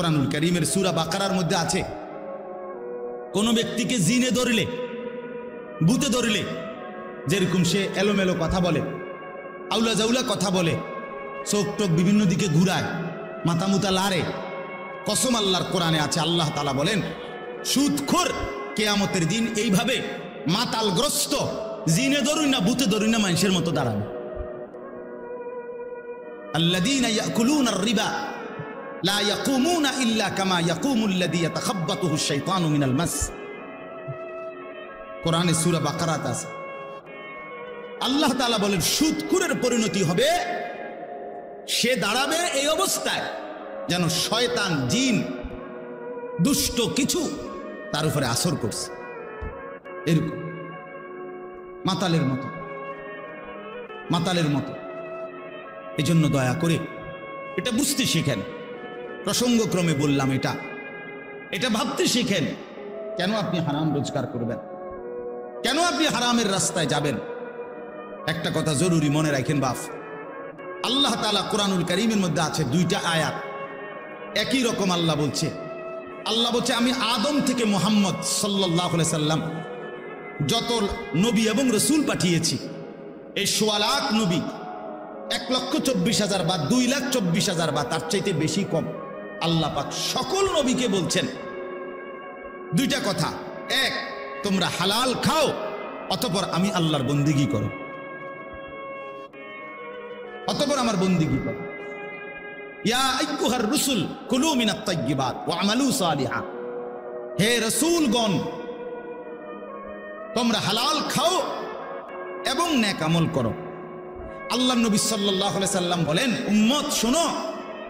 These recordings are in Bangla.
কোরআনুল কারীমের সূরা বাকারার মধ্যে আছে, কোন ব্যক্তিকে জিনে ধরিলে, ভূতে ধরিলে, যেরকম সে এলোমেলো কথা বলে, আউলা জাউলা কথা বলে, চোখ টোক বিভিন্ন দিকে ঘুরায়, মাথা মুতা লাড়ে, কসম আল্লাহর কোরআনে আছে, আল্লাহ তাআলা বলেন সুদখোর কিয়ামতের দিন এইভাবে মাতালগ্রস্ত জিনে ধরুন না ভূতে ধরুন না মানুষের মতো দাঁড়াবে। আল্লাযীনা ইয়াকুলুনার রিবা লা ইয়াকুমুনা ইল্লা কামা ইয়াকুমুল্লাযী ইয়াতাখাব্বাতুহু আশ-শাইতানু মিনাল মাস। কোরআনে সূরা বাকারাতে আছে, আল্লাহ তাআলা বলেন সুদখোরের পরিণতি হবে, সে দাঁড়াবে এই অবস্থায় যেন শয়তান জিন দুষ্ট কিছু তার উপরে আসর করছে, এরকম মাতালের মতো, মাতালের মতো। এই জন্য দয়া করে এটা বুঝতে শিখেন, প্রসঙ্গক্রমে বললাম এটা ভাবতে শিখেন। কেন আপনি হারাম রোজগার করবেন, কেন আপনি হারামের রাস্তায় যাবেন? একটা কথা জরুরি মনে রাখেন বাপ, আল্লাহ তাআলা কোরআনুল কারীমের মধ্যে আছে দুইটা আয়াত, একই রকম আল্লাহ বলছে আমি আদম থেকে মুহাম্মদ সাল্লাল্লাহু আলাইহি সাল্লাম যত নবী এবং রসুল পাঠিয়েছি, এই ১৬ লাখ নবী ১,২৪,০০০ বা ২,২৪,০০০ বা তার চাইতে বেশি কম, আল্লাহ পাক সকল নবীকে বলছেন দুইটা কথা। এক, তোমরা হালাল খাও, অতঃপর আমি আল্লাহর বন্দেগী করো, অতঃপর আমার বন্দেগী করো। ইয়া আইয়ুহার রুসুল কুলু মিনাত তাইয়্যিবাত ওয়া আমালু সালিহা, হে রাসূলগণ তোমরা হালাল খাও এবং নেক আমল করো। আল্লাহর নবী সাল্লাল্লাহু আলাইহি সাল্লাম বলেন উম্মত শোনো,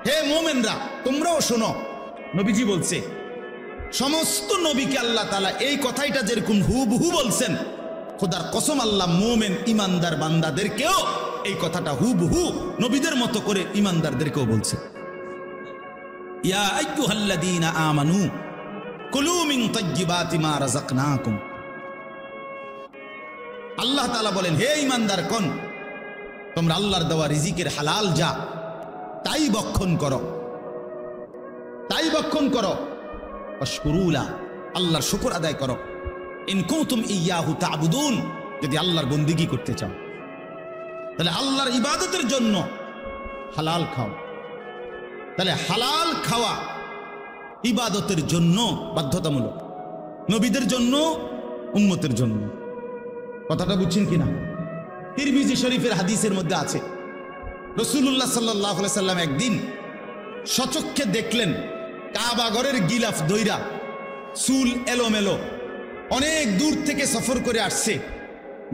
হে মুমিনরা তোমরাও শোনো। নবীজি বলছে সমস্ত নবীকে আল্লাহ তাআলা এই কথাইটা যেরকম হুবহু বলছেন, খোদার কসম আল্লাহ মুমিন ইমানদার বান্দাদেরকেও এই কথাটা হুবহু নবীদের মতো করে ইমানদারদেরকেও বলছে। ইয়া আইয়ুহাল্লাযীনা আমানু কুলু মিন তাইয়্যিবাতি মা রাযাকনাকুম। আল্লাহ তাআলা বলেন হে ইমানদারগণ, তোমরা আল্লাহর দেওয়া রিজিকের হালাল যা তাই ভক্ষণ করো, তাই ভক্ষণ করো। ওয়াশকুরুলা, আল্লাহর শুকর আদায় করো। ইন কুনতুম ইয়াহু তা'বুদুন, যদি আল্লাহর বন্দেগী করতে চাও তাহলে আল্লাহর ইবাদতের জন্য হালাল খাও। তাহলে হালাল খাওয়া ইবাদতের জন্য বাধ্যতামূলক, নবীদের জন্য, উম্মতের জন্য। কথাটা বুঝছেন কিনা? তিরমিজি শরীফের হাদিসের মধ্যে আছে রাসূলুল্লাহ সাল্লাল্লাহু আলাইহি সাল্লাম একদিন সচক্ষে দেখলেন কাবা ঘরের গিলাফ দইরা, চুল এলোমেলো, অনেক দূর থেকে সফর করে আসছে,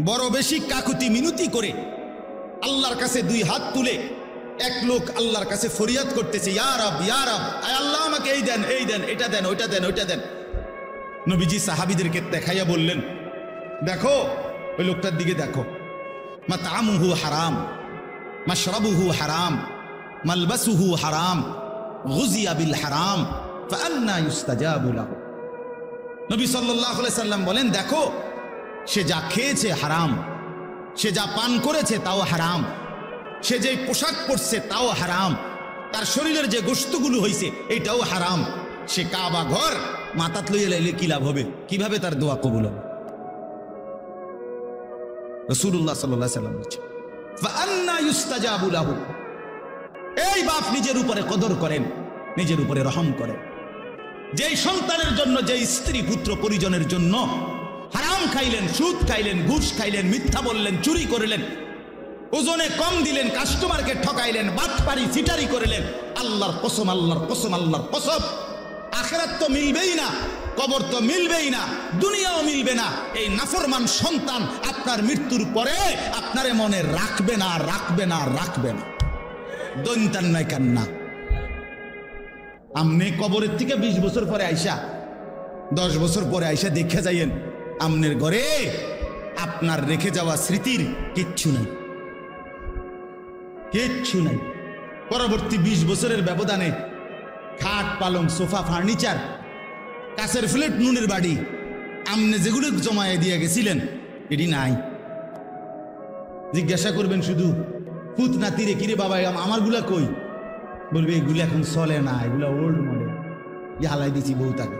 বড় বেশি কাকুতি মিনতি করে আল্লাহর কাছে দুই হাত তুলে এক লোক আল্লাহর কাছে ফরিয়াদ করতেছে, ইয়া রব ইয়া রব, আয় আল্লাহ আমাকে এই দেন, এই দেন, এটা দেন, ওইটা দেন, ওইটা দেন। নবীজি সাহাবীদেরকে দেখাইয়া বললেন দেখো ওই লোকটার দিকে দেখো, মাতআমুহু হারাম, মাশরাবুহু হারাম, মালবাসুহু হারাম, গুযিয়া বিল হারাম, ফাআন্না ইউস্তাজাবু লাহু। নবী সাল্লাল্লাহু আলাইহি সাল্লাম বলেন দেখো সে যা খেয়েছে হারাম, সে যা পান করেছে তাও হারাম, সে যে পোশাক পরছে তাও হারাম, তার শরীরের যে গোশতগুলো হয়েছে এটাও হারাম। সে কাবা ঘর মাথাত লইয়া লাইলে কি লাভ হবে? কিভাবে তার দোয়া কবুল হবে? রাসূলুল্লাহ সাল্লাল্লাহু আলাইহি সাল্লাম বলেছেন ফাআন্না ইউস্তাজাবু লাহু। এই বাপ নিজের উপরে কদর করেন, নিজের উপরে রহম করেন। যেই সন্তানের জন্য, যেই স্ত্রী পুত্র পরিজনের জন্য হারাম খাইলেন, সুদ খাইলেন, ঘুষ খাইলেন, মিথ্যা বললেন, চুরি করলেন, ওজনে কম দিলেন, কাস্টমারকে ঠকাইলেন, বাটপারি চিটারি করলেন, আল্লাহর কসম, আল্লাহর কসম, আল্লাহর কসম, আখিরাত তো মিলবেই না, কবর তো মিলবেই না, দুনিয়াও মিলবে না। এই নাফরমান সন্তান আপনার মৃত্যুর পরে আপনার মনে রাখবে না, রাখবে না, রাখবে না। দৈন্তান নাই কান্না। আমনে কবরের থেকে 20 বছর পরে আইসা, 10 বছর পরে আইসা দেখে যাইয়েন আমনের ঘরে আপনার রেখে যাওয়া স্মৃতির কিচ্ছু নাই, কিচ্ছু নাই। পরবর্তী 20 বছরের ব্যবধানে খাট, পালং, সোফা, ফার্নিচার, কাছের ফ্লেট, নুনের বাড়ি, আমনে যেগুলো জমায়ে দিয়ে গেছিলেন এটি নাই। জিজ্ঞাসা করবেন শুধু পুত নাতিরে, কিরে বাবা আমারগুলা কই? বলবে এগুলো এখন চলে না, এগুলো ওল্ড মডেল। যে হালাই দিছি বউটাকে।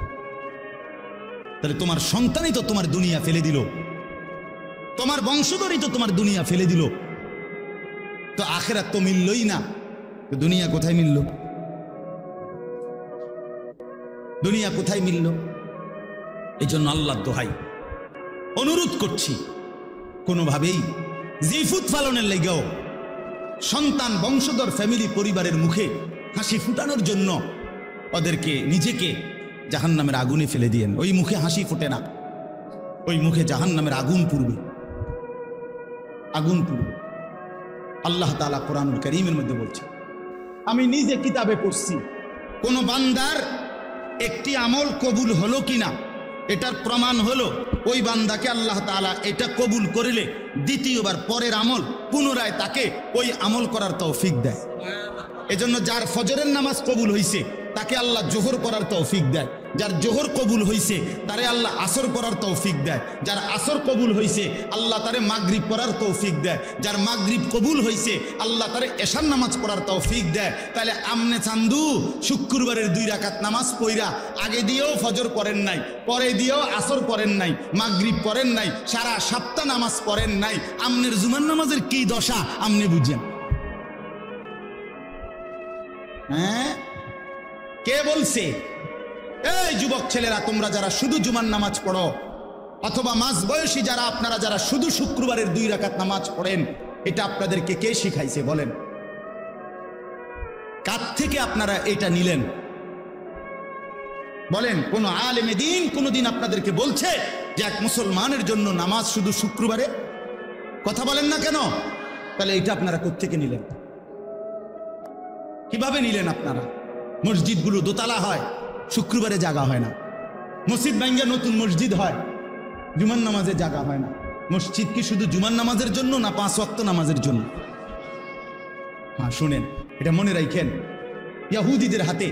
তাহলে তোমার সন্তানই তো তোমার দুনিয়া ফেলে দিল, তোমার বংশধরই তো তোমার দুনিয়া ফেলে দিল, তো আখিরাত তো মিললই না, তো দুনিয়া কোথায় মিলল? দুনিয়া কোথায় মিলল? এই জন্য আল্লাহর দোহাই অনুরোধ করছি, কোনোভাবেই জিফুত ফালনের লেগেও সন্তান বংশধর ফ্যামিলি পরিবারের মুখে হাসি ফুটানোর জন্য ওদেরকে নিজেকে জাহান্নামের আগুনে ফেলে দিয়েন। ওই মুখে হাসি ফোটে না, ওই মুখে জাহান্নামের আগুন পুড়বে, আগুন পুড়বে। আল্লাহ তাআলা কোরআনুল কারীমের মধ্যে বলছে, আমি নিজে কিতাবে পড়ছি, কোন বান্দার একটি আমল কবুল হলো কিনা এটার প্রমাণ হলো ওই বান্দাকে আল্লাহ তাআলা এটা কবুল করিলে দ্বিতীয়বার পরের আমল পুনরায় তাকে ওই আমল করার তৌফিক দেয়। এজন্য যার ফজরের নামাজ কবুল হইছে তাকে আল্লাহ জোহর করার তৌফিক দেয়, যার জোহর কবুল হইছে তারে আল্লাহ আসর করার তৌফিক দেয়, যার আসর কবুল হইছে আল্লাহ তারে মাগরিব পড়ার তৌফিক দেয়, যার মাগরিব কবুল হইছে আল্লাহ তারে এশার নামাজ পড়ার তৌফিক দেয়। তাহলে আমনে চান্দু শুক্রবারের 2 রাকাত নামাজ পড়া আগে দিয়েও ফজর পড়েন নাই, পরে দিয়েও আসর পড়েন নাই, মাগরিব পড়েন নাই, সারা সপ্তাহ নামাজ পড়েন নাই, আমনের জুমার নামাজের কি দশা আমনে বুঝেন? হ্যাঁ, কে বলছে? এই যুবক ছেলেরা, তোমরা যারা শুধু জুমার নামাজ পড়ো অথবা মাঝ বয়সী যারা আপনারা যারা শুধু শুক্রবারের 2 রাকাত নামাজ পড়েন, এটা আপনাদেরকে কে শিখাইছে বলেন? কার থেকে আপনারা এটা নিলেন বলেন? কোন আলেমে দ্বীন কোনদিন আপনাদেরকে বলছে যে এক মুসলমানের জন্য নামাজ শুধু শুক্রবারে? কথা বলেন না কেন? তাহলে এটা আপনারা কোত্থেকে নিলেন? কিভাবে নিলেন আপনারা? মসজিদগুলো দোতলা হয়, শুক্রবারে জায়গা হয় না। মসজিদ ভাঙ্গা নতুন মসজিদ হয়, জুমার নামাজে জায়গা হয় না। মসজিদ কি শুধু জুমার নামাজের জন্য না 5 ওয়াক্ত নামাজের জন্য? হ্যাঁ, শুনেন, এটা মনে রাখেন। ইহুদিদের হাতে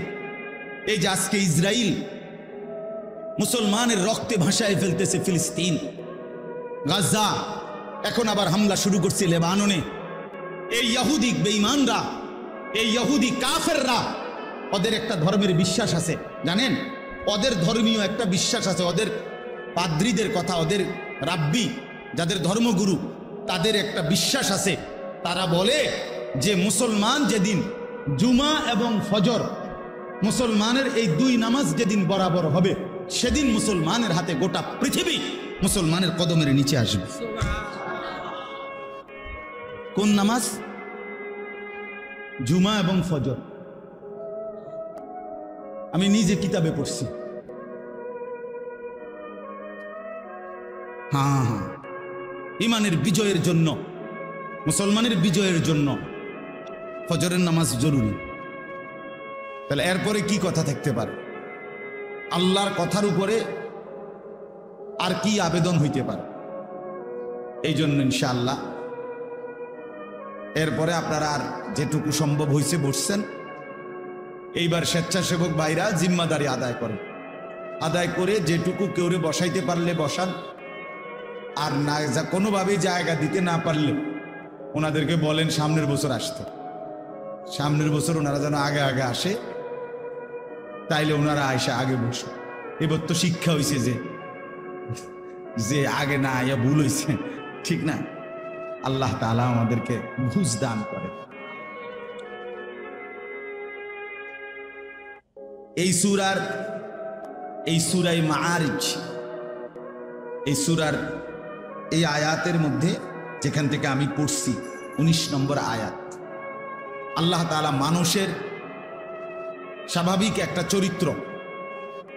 এই যে আজকে ইসরায়েল মুসলমানের রক্তে ভাসায় ফেলতেছে ফিলিস্তিন, গাজা, এখন আবার হামলা শুরু করছে লেবাননে। এই ইহুদি বেঈমানরা, এই ইহুদি কাফেররা, ওদের একটা ধর্মের বিশ্বাস আছে, জানেন? ওদের ধর্মীয় একটা বিশ্বাস আছে, ওদের পাদ্রীদের কথা, ওদের রাব্বি যাদের ধর্মগুরু তাদের একটা বিশ্বাস আছে। তারা বলে যে মুসলমান যেদিন জুমা এবং ফজর, মুসলমানের এই 2 নামাজ যেদিন বরাবর হবে, সেদিন মুসলমানের হাতে গোটা পৃথিবী মুসলমানের কদমের নিচে আসবে। কোন নামাজ? জুমা এবং ফজর। আমি নিজে কিতাবে পড়ছি। হ্যাঁ, ইমানের বিজয়ের জন্য, মুসলমানের বিজয়ের জন্য ফজরের নামাজ জরুরি। তাহলে এরপরে কি কথা থাকতে পারে? আল্লাহর কথার উপরে আর কি আবেদন হইতে পারে? এই জন্য ইনশাআল্লাহ এরপরে আপনারা আর যেটুকু সম্ভব হয়েছে বসছেন, এইবার স্বেচ্ছাসেবক ভাইরা জিম্মাদারি আদায় করেন, আদায় করে যেটুকু কেউরে বসাইতে পারলে বসান, আর না যা কোনোভাবেই জায়গা দিতে না পারলে ওনাদেরকে বলেন সামনের বছর আসতে। সামনের বছর ওনারা যেন আগে আগে আসে, তাইলে ওনারা আইসা আগে বসে। এবার তো শিক্ষা হয়েছে যে আগে না আইয়া ভুল হয়েছে, ঠিক না? আল্লাহ তাআলা আমাদেরকে বুঝ দান করে। এই সূরায়ে মাআরিজ, এই সূরার এই আয়াতের মধ্যে যেখান থেকে আমি পড়ছি 19 নম্বর আয়াত, আল্লাহ তাআলা মানুষের স্বাভাবিক একটা চরিত্র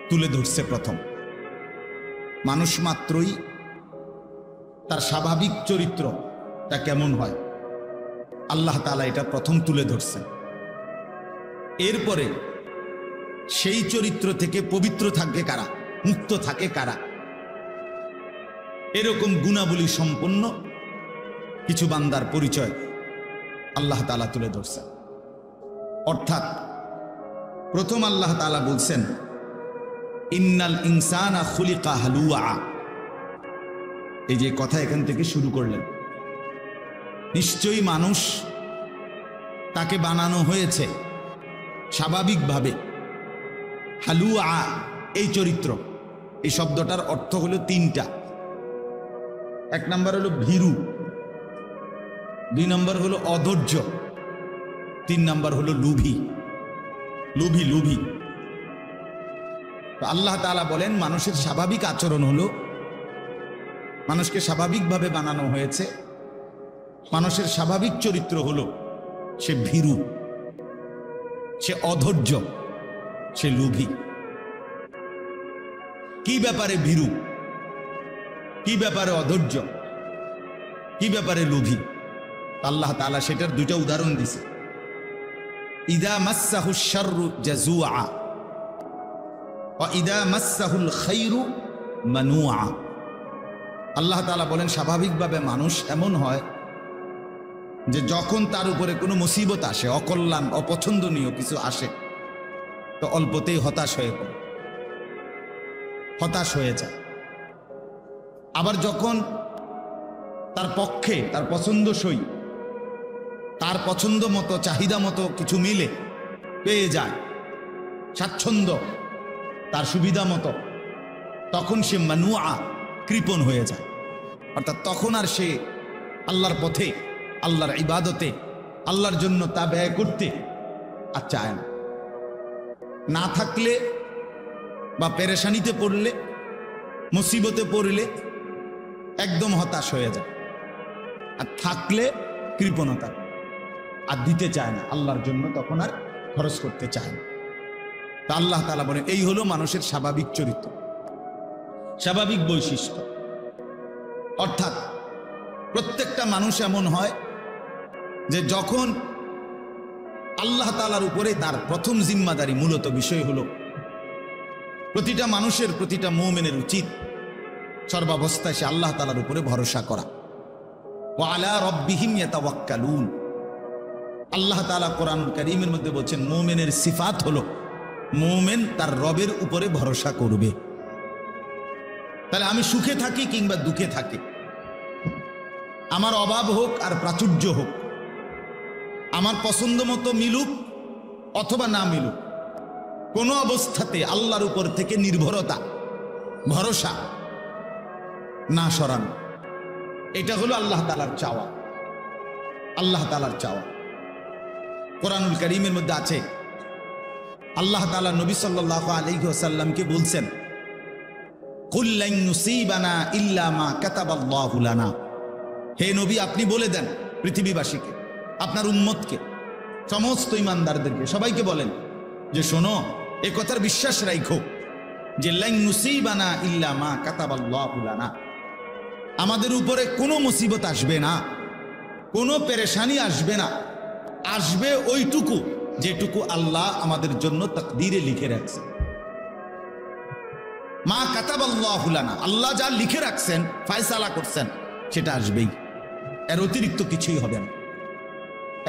তুলে ধরছে। প্রথম, মানুষ মাত্রই তার স্বাভাবিক চরিত্রটা কেমন হয় আল্লাহ তাআলা এটা প্রথম তুলে ধরছেন। এরপরে সেই চরিত্র থেকে পবিত্র থাকবে কারা, মুক্ত থাকে কারা, এরকম গুণাবলী সম্পন্ন কিছু বান্দার পরিচয় আল্লাহ তাআলা তুলে ধরছেন। অর্থাৎ প্রথম আল্লাহ তাআলা বলছেন, ইন্নাল ইনসানা খুলিকা হালুয়া। এই যে কথা এখান থেকে শুরু করলেন, নিশ্চয়ই মানুষ তাকে বানানো হয়েছে স্বাভাবিকভাবে হালুয়া এই চরিত্র, এই শব্দটার অর্থ হলো তিনটা। এক নম্বর হলো ভীরু, দুই নম্বর হলো অধৈর্য, তিন নম্বর হলো লুভি। লুভি লুভি তো আল্লাহ তাআলা বলেন মানুষের স্বাভাবিক আচরণ হলো, মানুষকে স্বাভাবিকভাবে বানানো হয়েছে, মানুষের স্বাভাবিক চরিত্র হলো সে ভীরু, সে অধৈর্য, সে লুভি। কি ব্যাপারে ভীরু, কি ব্যাপারে অধৈর্য, কি ব্যাপারে লুভি? আল্লাহ তাআলা সেটার দুইটা উদাহরণ দিছে। ইদা মাসসাহুশ শাররু জাজুআ ওয়া ইদা মাসসাহুল খায়রু মানুআ। আল্লাহ তাআলা বলেন স্বাভাবিকভাবে মানুষ এমন হয় যে যখন তার উপরে কোনো মুসিবত আসে, অকল্যাণ অপছন্দনীয় কিছু আসে, তো অল্পতেই হতাশ হয়ে পড়ে, হতাশ হয়ে যায়। আবার যখন তার পক্ষে, তার পছন্দসই, তার পছন্দ মতো চাহিদা মতো কিছু মিলে, পেয়ে যায়, স্বাচ্ছন্দ্য তার সুবিধা মতো, তখন সে মানুআ, কৃপণ হয়ে যায়। অর্থাৎ তখন আর সে আল্লাহর পথে, আল্লাহর ইবাদতে, আল্লাহর জন্য তা ব্যয় করতে আর চায় না। না থাকলে বা পেরেশানিতে পড়লে, মুসিবতে পড়লে একদম হতাশ হয়ে যায়, আর থাকলে কৃপণতা, আর দিতে চায় না আল্লাহর জন্য, তখন আর খরচ করতে চায় না। তা আল্লাহ তাআলা বলেন এই হলো মানুষের স্বাভাবিক চরিত্র, স্বাভাবিক বৈশিষ্ট্য। অর্থাৎ প্রত্যেকটা মানুষ এমন হয় যে যখন আল্লাহ তাআলার উপরে তার প্রথম জিম্মাদারি, মূলত বিষয় হলো প্রতিটা মানুষের, প্রতিটা মুমিনের উচিত সর্বাবস্থায় সে আল্লাহ তাআলার উপরে ভরসা করা। ওয়া আলা রাব্বিহিম ইয়াতাওয়াক্কালুন। আল্লাহ তাআলা কোরআনুল কারীমের মধ্যে বলছেন মুমিনের সিফাত হলো মুমিন তার রবের উপরে ভরসা করবে। তাহলে আমি সুখে থাকি কিংবা দুঃখে থাকি, আমার অভাব হোক আর প্রাচুর্য হোক, আমার পছন্দ মতো মিলুক অথবা না মিলুক, কোনো অবস্থাতে আল্লাহর উপর থেকে নির্ভরতা, ভরসা না সরানো, এটা হলো আল্লাহ তাআলার চাওয়া। আল্লাহ তাআলার চাওয়া কোরআনুল কারীমের মধ্যে আছে। আল্লাহ তাআলা নবী সাল্লাল্লাহু আলাইহি ওয়াসাল্লামকে বলছেন, কুল লান ইউসিবানা ইল্লা মা কাতাবাল্লাহু লানা। হে নবী, আপনি বলে দেন পৃথিবীবাসীকে, আপনার উম্মতকে, সমস্ত ইমানদারদেরকে, সবাইকে বলেন যে শোনো, এ কথার বিশ্বাস রাখো যে লান ইউসিবানা ইল্লা মা কাতাবাল্লাহু লানা, আমাদের উপরে কোনো মুসিবত আসবে না, কোনো পেরেশানি আসবে না, আসবে ওইটুকু যেটুকু আল্লাহ আমাদের জন্য তাকদীরে লিখে রাখছেন। মা কাতাবাল্লাহু লানা, আল্লাহ যা লিখে রাখছেন, ফয়সালা করছেন, সেটা আসবেই। এর অতিরিক্ত কিছুই হবে না,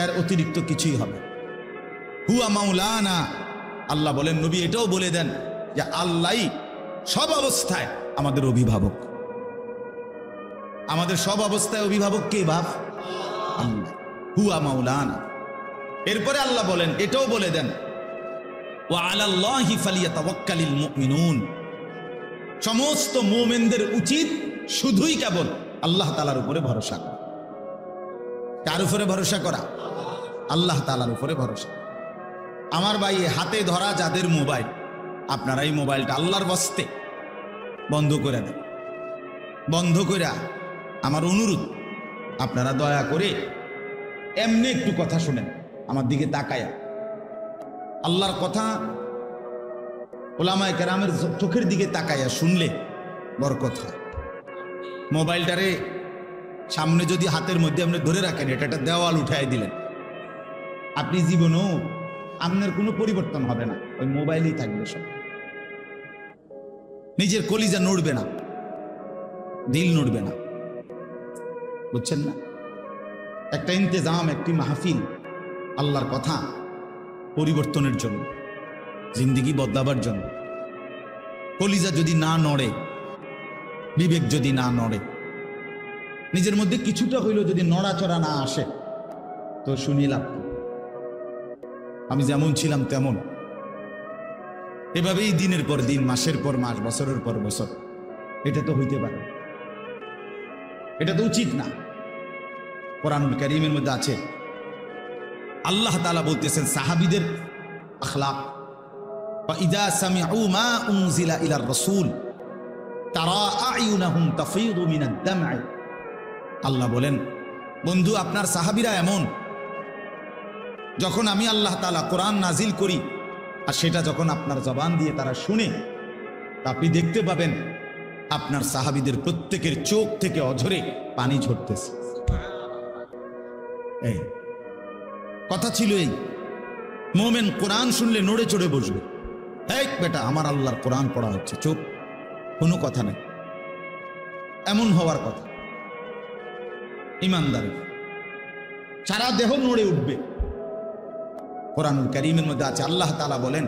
এর অতিরিক্ত কিছুই হবে। হুয়া মাওলানা, আল্লাহ বলেন নবী এটাও বলে দেন যে আল্লাহই সব অবস্থায় আমাদের অভিভাবক। আমাদের সব অবস্থায় অভিভাবক কে বাপ? আল্লাহ। হুয়া মাওলানা। এরপরে আল্লাহ বলেন, এটাও বলে দেন ওয়া আলাল্লাহি ফালিয়াতাওয়াক্কালিল মুমিনুন, সমস্ত মুমিনদের উচিত শুধুই কেবল আল্লাহ তাআলার উপরে ভরসা করা। কার উপরে ভরসা করা? আল্লাহ তাআলার উপরে ভরসা। আমার ভাই, হাতে ধরা যাদের মোবাইল, আপনারা এই মোবাইলটা আল্লাহর বস্তে বন্ধ করে দেন। বন্ধ করে আমার অনুরোধ, আপনারা দয়া করে এমনি একটু কথা শুনেন, আমার দিকে তাকায়া। আল্লাহর কথা উলামায়ে কেরামের চোখের দিকে তাকায়া শুনলে বরকত হয়। মোবাইলটারে সামনে যদি হাতের মধ্যে আপনি ধরে রাখেন, এটা একটা দেওয়াল উঠাই দিলেন, আপনি জীবনেও আপনার কোনো পরিবর্তন হবে না, ওই মোবাইলই থাকবে সব। নিজের কলিজা নড়বে না, দিল নড়বে না, বুঝছেন না? একটা ইন্তেজাম, একটি মাহফিল আল্লাহর কথা পরিবর্তনের জন্য, জিন্দেগি বদলাবার জন্য। কলিজা যদি না নড়ে, বিবেক যদি না নড়ে, নিজের মধ্যে কিছুটা হইলেও যদি নড়াচড়া না আসে, তো শুনিলাম আমি যেমন ছিলাম তেমন, এভাবেই দিনের পর দিন, মাসের পর মাস, বছরের পর বছর। এটা তো হইতে পারে, এটা তো উচিত না। কোরআনুল কারীমের মধ্যে আছে, আল্লাহ তাআলা বলতেছেন সাহাবীদের আখলাক, ইযা সামিউ মা উনজিলা ইলার রাসূল তারা আয়ুনাহুম তাফীদু মিনাদ দাম'i। আল্লাহ বলেন, বন্ধু আপনার সাহাবীরা এমন, যখন আমি আল্লাহ তাআলা কোরআন নাজিল করি আর সেটা যখন আপনার জবান দিয়ে তারা শুনে, আপনি দেখতে পাবেন আপনার সাহাবীদের প্রত্যেকের চোখ থেকে অঝরে পানি ঝরতেছে। এই কথা ছিল, এই মোমেন কোরআন শুনলে নড়ে চড়ে বসবে। এই বেটা, আমার আল্লাহর কোরআন পড়া হচ্ছে, চুপ, কোনো কথা নেই, এমন হওয়ার কথা। ইমানদারি সারা দেহ নড়ে উঠবে। কোরআনুল কারীমের মধ্যে আছে, আল্লাহ তাআলা বলেন,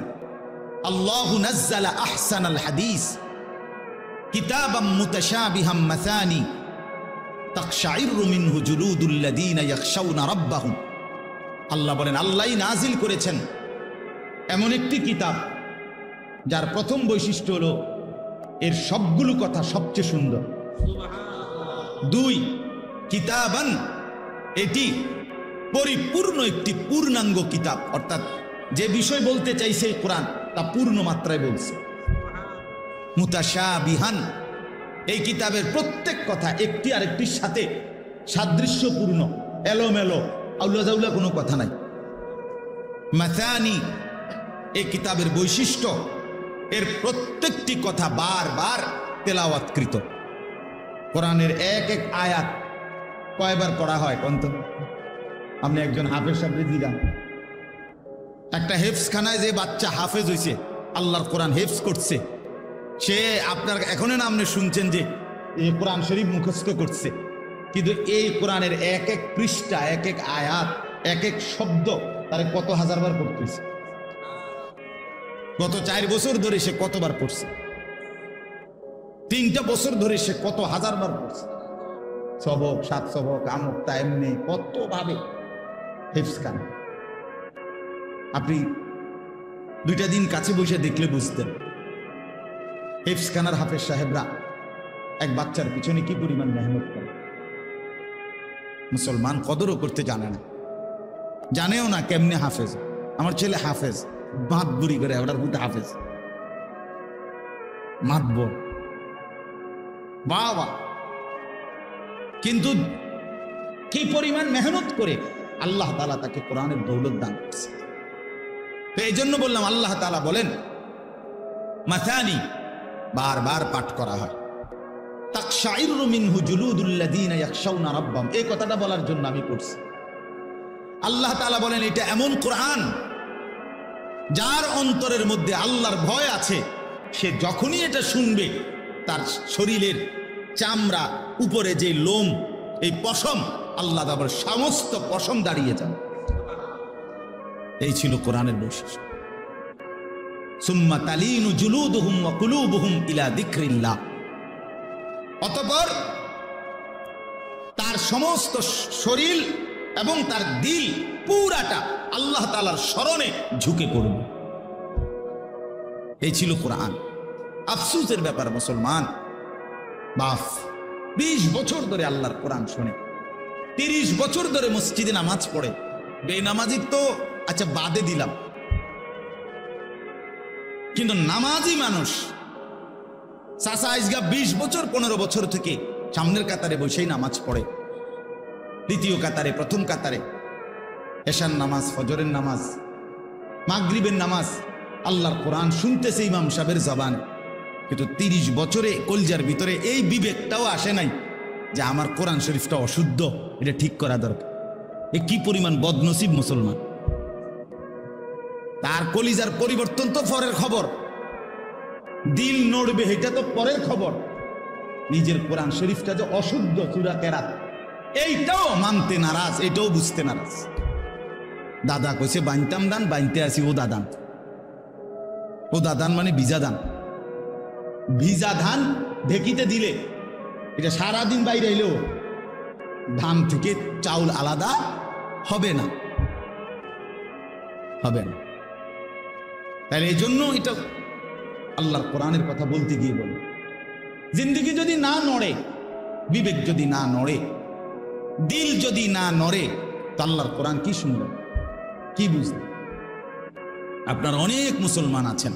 আল্লাহু নাজ্জালা আহসানাল হাদিস কিতাবাম মুতাশাবিহাম মাসানি তাকশাইরু মিনহু জুলুদুল লাযীনা ইয়াখশাউনা রাব্বাহুম। আল্লাহ বলেন, আল্লাহই নাজিল করেছেন এমন একটি কিতাব যার প্রথম বৈশিষ্ট্য হলো এর সবগুলো কথা সবচেয়ে সুন্দর। দুই, কিতাবান, এটি পরিপূর্ণ একটি পূর্ণাঙ্গ কিতাব, অর্থাৎ যে বিষয় বলতে চাইছে কোরআন তা পূর্ণ মাত্রায় বলছে। মুতাশাবিহান, এই কিতাবের প্রত্যেক কথা একটি আরেকটির সাথে সাদৃশ্যপূর্ণ, এলোমেলো, আউলাজাউলা কোনো কথা নাই। মাসানি, এই কিতাবের বৈশিষ্ট্য এর প্রত্যেকটি কথা বারবার তেলাওয়াতকৃত। কোরআনের এক এক আয়াত কয়বার পড়া হয় কন্ত? আপনি একজন হাফেজ সাহেব দিলাম, একটা হেফজখানায় যে বাচ্চা হাফেজ হয়েছে, আল্লাহর কোরআন হেফজ করছে, সে আপনার এখনো না আপনি শুনছেন যে এই কোরআন শরীফ মুখস্থ করছে, কিন্তু এই কোরআনের এক এক পৃষ্ঠা, এক এক আয়াত, এক এক শব্দ তারে কত হাজারবার পড়তেছে। গত 4 বছর ধরে সে কতবার পড়ছে, 3টা বছর ধরে সে কত হাজারবার পড়ছে। সবক, 7 সবক, আমক, তা এমনি কত ভাবে হেফজখান। আপনি 2টা দিন কাছে বসে দেখলে বুঝতেন হেফজখানার হাফেজ সাহেবরা এক বাচ্চার পিছনে কি পরিমাণ মেহনত করে। মুসলমান কদরও করতে জানে না, জানেও না কেমনে হাফেজ। আমার ছেলে হাফেজ, বাঁধ বুড়ি করে ওটার মধ্যে হাফেজ মাতব বাবা, কিন্তু কি পরিমাণ মেহনত করে আল্লাহ তাআলা তাকে কোরআনের দৌলত দান করছে। তো এই জন্য বললাম, আল্লাহ তাআলা বলেন মাসানি, বারবার পাঠ করা হয়। তাকশাইরু মিনহু জুলুদুল লাযীনা ইয়াখশাউনা রাব্বাহুম, এই কথাটা বলার জন্য আমি পড়ছি। আল্লাহ তাআলা বলেন, এটা এমন কোরআন যার অন্তরের মধ্যে আল্লাহর ভয় আছে, সে যখনই এটা শুনবে তার শরীরের চামড়া, উপরে যে লোম, এই পশম, আল্লাহ তাআলার সমস্ত পশম দাঁড়িয়ে যাবে। এই ছিল কোরআনের বৈশিষ্ট্য। সুম্মা তালিনু জুলুদুহুম ওয়া কুলুবুহুম ইলা যিকরিল্লাহ, অতঃপর তার সমস্ত শরীর এবং তার দিল পুরাটা আল্লাহ তাআলার স্মরণে ঝুঁকে পড়বে। এই ছিল কোরআন। আফসোসের ব্যাপার, মুসলমান বাপ 20 বছর ধরে আল্লাহর কোরআন শোনে, 30 বছর ধরে মসজিদে নামাজ পড়ে, বেনামাজি তো আচ্ছা বাদে দিলাম, কিন্তু নামাজি মানুষ চাচা আজগা 20 বছর 15 বছর থেকে সামনের কাতারে বসেই নামাজ পড়ে, দ্বিতীয় কাতারে, প্রথম কাতারে, এশার নামাজ, ফজরের নামাজ, মাগরিবের নামাজ, আল্লাহর কোরআন শুনতেছে ইমাম সাহেবের জবান, কিন্তু 30 বছরে কলজার ভিতরে এই বিবেকটাও আসে নাই যে আমার কোরআন শরীফটা অশুদ্ধ, এটা ঠিক করা দরকার। এ কি পরিমাণ বদনসিব মুসলমান! তার কলিজার পরিবর্তন তো পরের খবর, দিল নড়বে এটা তো পরের খবর, নিজের কোরআন শরীফটা যে অশুদ্ধ, সূরা কেরাত, এইটাও মানতে নারাজ, এটাও বুঝতে নারাজ। দাদা কইছে বাইনতাম দান, বাইনতে আসি ও দাদান। ও দাদান মানে ভিজা দান। ভিজা ধান ঢেকিতে দিলে এটা সারাদিন বাইরে এলেও ধান থেকে চাউল আলাদা হবে না, হবে না। তাহলে এই জন্য এটা আল্লাহর কোরআনের কথা বলতে গিয়ে বলি, জিন্দেগি যদি না নড়ে, বিবেক যদি না নড়ে, দিল যদি না নড়ে, তো আল্লাহর কোরআন কি শুনবেন, কি বুঝবেন? আপনার অনেক মুসলমান আছেন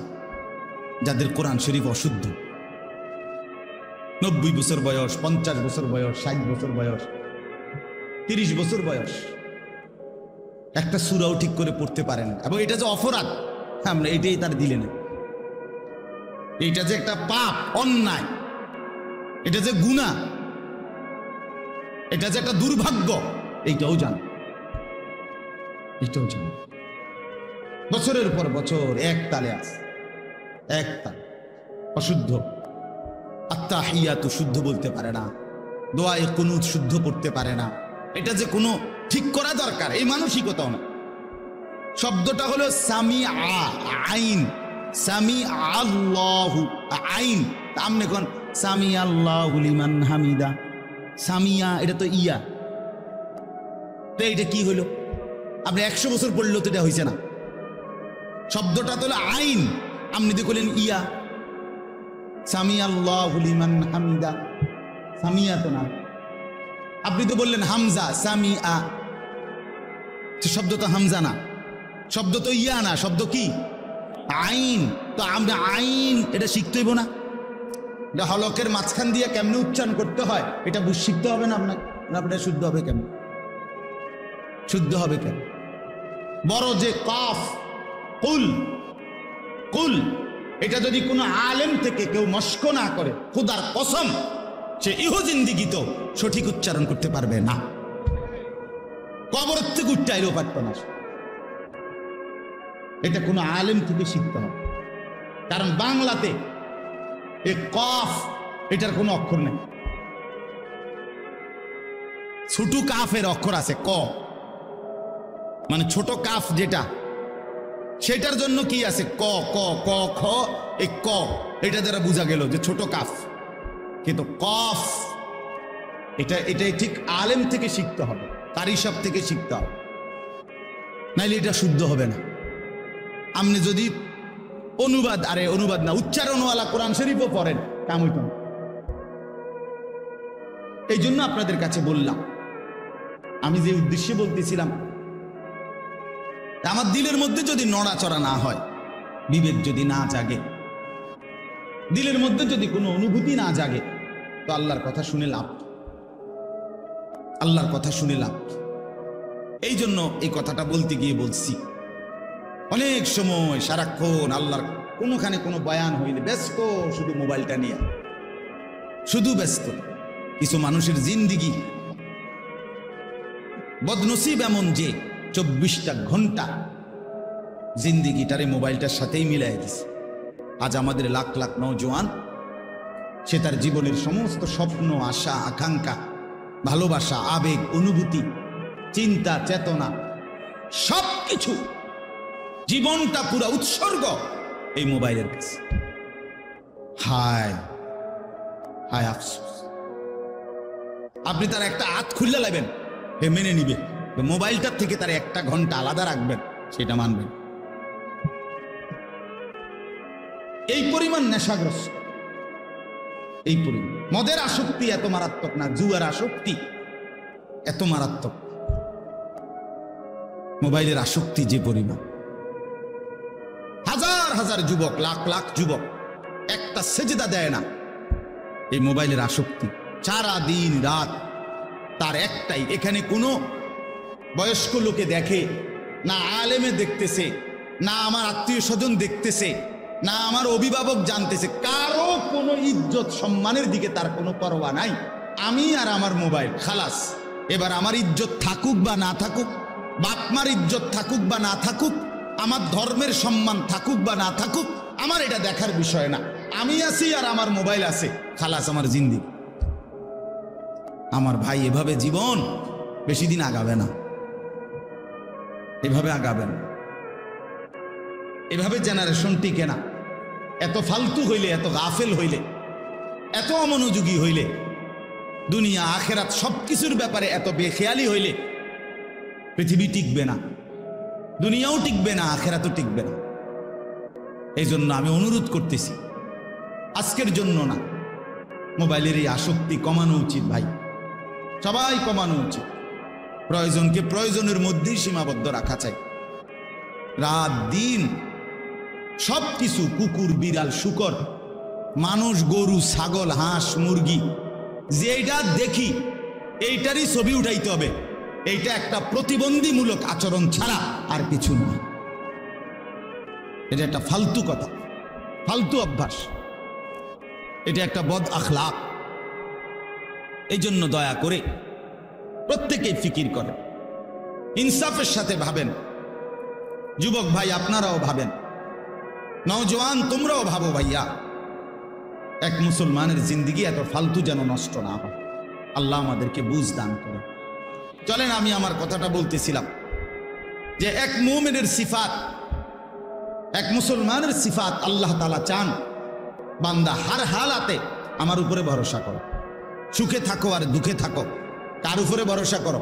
যাদের কোরআন শরীফ অশুদ্ধ, 90 বছর বয়স, 50 বছর বয়স, 60 বছর বয়স, 30 বছর বয়স, একটা সূরাও ঠিক করে পড়তে পারেন। এবং এটা যে অপরাধ, আমরা এটাই তার দিলে না। এইটা যে একটা পাপ, অন্যায়, এটা যে গুনাহ, এটা যে একটা দুর্ভাগ্য, এইটাও জান, এইটাও জান। বছরের পর বছর এক তালে আছে, এক তালে অশুদ্ধ। আত্তাহিয়াতু শুদ্ধ বলতে পারে না, দোয়ায়ে কুনুত শুদ্ধ পড়তে পারে না। এটা যে কোনো ঠিক করা দরকার, এই মানসিকতাও না। শব্দটা হলো সামিআ, আইন, সামি আল্লাহু, আইন। আমনে কোন সামি আল্লাহু লিমান হামিদা, সামিয়া, এটা তো ইয়া। এটা কি হলো? আপনি 100 বছর পড়লেও তো এটা হয়েছে না। শব্দটা তো হলো আইন, আপনি তো বললেন ইয়া। সামি আল্লাহু লিমান হামিদা, সামিয়া তো না। আপনি তো বললেন হামজা, সামিআ, শব্দ তো হামজা না, শব্দ তো ইয়া না, শব্দ কি? আইন। তো আমরা আইন এটা শিখতে হইব না? এটা হলকের মাঝখান দিয়ে কেমনে উচ্চারণ করতে হয় এটা শিখতে হবে না আপনাকে? আপনার শুদ্ধ হবে কেমন? শুদ্ধ হবে কেন? বড় যে কাফ, কুল, কুল, এটা যদি কোনো আলেম থেকে কেউ মস্ক না করে, খুদার কসম, সে ইহো জিন্দিগি তো সঠিক উচ্চারণ করতে পারবে না। কবরের থেকে উচ্চাইলেও পারত না। এটা কোনো আলেম থেকে শিখতে হবে। কারণ বাংলাতে এ কফ, এটার কোনো অক্ষর নেই। ছোট কাফের অক্ষর আছে ক, মানে ছোট কাফ যেটা, সেটার জন্য কি আছে? ক, ক, ক, খ, এই ক, এটা দ্বারা বোঝা গেল যে ছোট কাফ। কিন্তু কফ, এটাই ঠিক আলেম থেকে শিখতে হবে, কারি সাহেব থেকে শিখতে হবে, নাইলে এটা শুদ্ধ হবে না। আপনি যদি অনুবাদ না, উচ্চারণওয়ালা কোরআন শরীফও পড়েন, কাম হইত না। এই জন্য আপনাদের কাছে বললাম, আমি যে উদ্দেশ্যে বলতেছিলাম, আমার দিলের মধ্যে যদি নড়াচড়া না হয়, বিবেক যদি না জাগে, দিলের মধ্যে যদি কোনো অনুভূতি না জাগে, তো আল্লাহর কথা শুনে লাভ, আল্লাহর কথা শুনে লাভ। এই জন্য এই কথাটা বলতে গিয়ে বলছি, অনেক সময় সারাক্ষণ আল্লাহর কোনোখানে কোনো বয়ান হইলে ব্যস্ত, শুধু মোবাইলটা নিয়ে, শুধু ব্যস্ত। কিছু মানুষের জিন্দিগি বদনসিব এমন যে 24টা ঘন্টা জিন্দিগিটারে মোবাইলটার সাথেই মিলাই দিছে। আজ আমাদের লাখ লাখ নওজোয়ান, সে তার জীবনের সমস্ত স্বপ্ন, আশা, আকাঙ্ক্ষা, ভালোবাসা, আবেগ, অনুভূতি, চিন্তা, চেতনা, সবকিছু, জীবনটা পুরা উৎসর্গ এই মোবাইলের কাছে। হায় হায় আফসোস। আপনি তার একটা হাত খুললে লাগবেন, হে মেনে নিবে, মোবাইলটার থেকে তার 1 ঘন্টা আলাদা রাখবেন, সেটা মানবেন। এই পরিমাণ নেশাগ্রস্ত, এই পরিমাণ। মদের আসক্তি এত মারাত্মক না, জুয়ার আসক্তি এত মারাত্মক, মোবাইলের আসক্তি যে পরিমাণ। হাজার হাজার যুবক, লাখ লাখ যুবক একটা সেজদা দেয় না, এই মোবাইলের আসক্তি। সারা দিন রাত তার একটাই, এখানে কোনো বয়স্ক লোকে দেখে না, আলেমে দেখতেছে না, আমার আত্মীয় স্বজন দেখতেছে না, আমার অভিভাবক জানতেছে, কারো কোনো ইজ্জত সম্মানের দিকে তার কোনো পরোয়া নাই। আমি আর আমার মোবাইল, খালাস। এবার আমার ইজ্জত থাকুক বা না থাকুক, বাপমার ইজ্জত থাকুক বা না থাকুক, আমার ধর্মের সম্মান থাকুক বা না থাকুক, আমার এটা দেখার বিষয় না। আমি আছি আর আমার মোবাইল আছে, খালাস, আমার জিন্দেগি। আমার ভাই, এভাবে জীবন বেশি দিন আগাবে না, এভাবে আগাবেন, এভাবে জেনারেশন টিকে না। এত ফালতু হইলে, এত গাফেল হইলে, এত অমনোযোগী হইলে, দুনিয়া আখেরাত সবকিছুর ব্যাপারে এত বেখেয়ালি হইলে পৃথিবী টিকবে না, দুনিয়াও টিকবে না, আখেরাতও টিকবে না। এই জন্য আমি অনুরোধ করতেছি, আজকের জন্য না। মোবাইলের এই আসক্তি কমানো উচিত ভাই, সবাই কমানো উচিত। প্রয়োজনকে প্রয়োজনের মধ্যেই সীমাবদ্ধ রাখা চাই। রাত দিন সব কিছু, কুকুর বিড়াল শুকর মানুষ গরু ছাগল হাঁস মুরগি যেটা দেখি এইটারই ছবি উঠাইতে হবে। এইটা একটা প্রতিবন্ধীমূলক আচরণ ছাড়া আর কিছু নয়। এটা একটা ফালতু কথা, ফালতু অভ্যাস, এটা একটা বদ আখলাক। এই জন্য দয়া করে প্রত্যেকেই ফিকির করে, ইনসাফের সাথে ভাবেন। যুবক ভাই আপনারাও ভাবেন, নওজওয়ান তোমরাও ভাবো ভাইয়া, এক মুসলমানের জিন্দেগি এত ফালতু যেন নষ্ট না হয়। আল্লাহ আমাদেরকে বুঝ দান করে। চলেন আমি আমার কথাটা বলতেছিলাম যে এক মুমিনের সিফাত, এক মুসলমানের সিফাত আল্লাহ তাআলা চান বান্দা হার হালাতে আমার উপরে ভরসা করো। সুখে থাকো আর দুঃখে থাকো, কার উপরে ভরসা করো?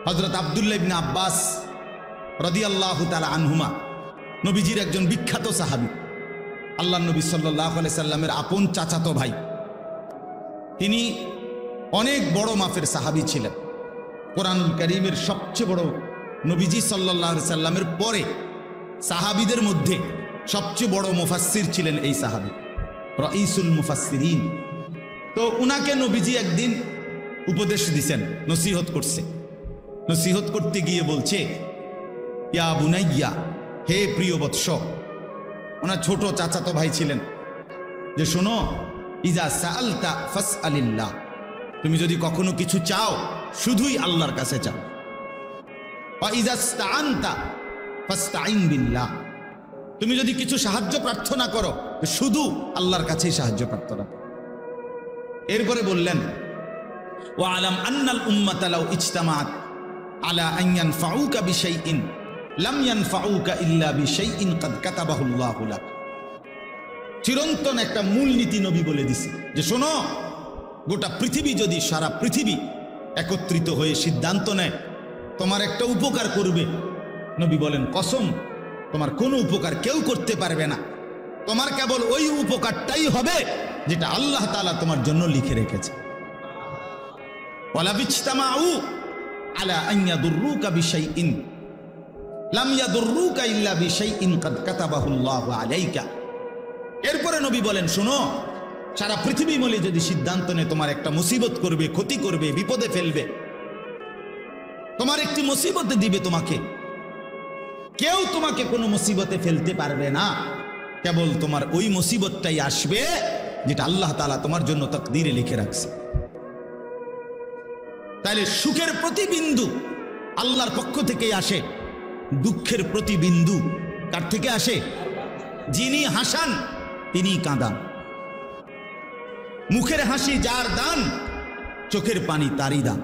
হযরত আব্দুল্লাহ ইবনে আব্বাস রাদিয়াল্লাহু তাআলা আনহুমা নবীজির একজন বিখ্যাত সাহাবী, আল্লাহ নবী সাল্লাল্লাহু আলাইহি সাল্লামের আপন চাচাতো ভাই। তিনি অনেক বড় মাপের সাহাবী ছিলেন। কোরআনুল কারীমের সবচেয়ে বড়, নবীজি সাল্লাল্লাহু আলাইহি সাল্লামের পরে সাহাবীদের মধ্যে সবচেয়ে বড় মুফাসসির ছিলেন এই সাহাবী, রাইসুল মুফাসসিরিন। তো উনাকে নবীজি একদিন উপদেশ দিছেন, নসিহত করছে। নসিহত করতে গিয়ে বলছে, ইয়া বুনাইয়া, হে প্রিয় বৎস। ওনার ছোট চাচাতো ভাই ছিলেন, যে শোনো, ইজা সাআলতা ফাসআলিল্লাহ, তুমি যদি কখনো কিছু চাও শুধুই আল্লাহর কাছে চাও। ওয়া ইজা ইসতাআনতা ফাসতাইন বিল্লাহ, তুমি যদি কিছু সাহায্য প্রার্থনা করো শুধু আল্লাহর কাছেই সাহায্য প্রার্থনা। এরপরে বললেন, ওয়া আলাম আন্নাল উম্মাতা লাউ ইজতামাআত আলা আন ইয়ানফাউকা বিশাইইন লাম ইয়ানফাউকা ইল্লা বিশাইইন কাদ কাতাবাহু আল্লাহু লাক। চিরন্তন একটা মূলনীতি নবী বলে দিছে যে শোনো, গোটা পৃথিবী যদি, সারা পৃথিবী একত্রিত হয়ে সিদ্ধান্ত নেয় তোমার একটা উপকার করবে, নবী বলেন কসম, তোমার কোনো উপকার কেউ করতে পারবে না। তোমার কেবল ওই উপকারটাই হবে যেটা আল্লাহ তাআলা তোমার জন্য লিখে রেখেছে। ওয়ালা বিজতামাউ আলা আন ইয়াদুররুকা বিশাইইন লাম ইয়াদুররুকা ইল্লা বিশাইইন কাদ কাতাবাহু আল্লাহু আলাইকা। এরপরে নবী বলেন শোনো, সারা পৃথিবী মিলে যদি সিদ্ধান্ত নেয় তোমার একটা মুসিবত করবে, ক্ষতি করবে, বিপদে ফেলবে, তোমার একটি মুসিবতে দিবে তোমাকে, কেউ তোমাকে কোনো মুসিবতে ফেলতে পারবে না। কেবল তোমার ওই মুসিবতটাই আসবে যেটা আল্লাহ তাআলা তোমার জন্য তাকদীরে লিখে রাখছে। তাহলে সুখের প্রতিবিন্দু আল্লাহর পক্ষ থেকেই আসে, দুঃখের প্রতিবিন্দু কার থেকে আসে? যিনি হাসান তিনি কাঁদান। মুখের হাসি যার দান, চোখের পানি তারই দান।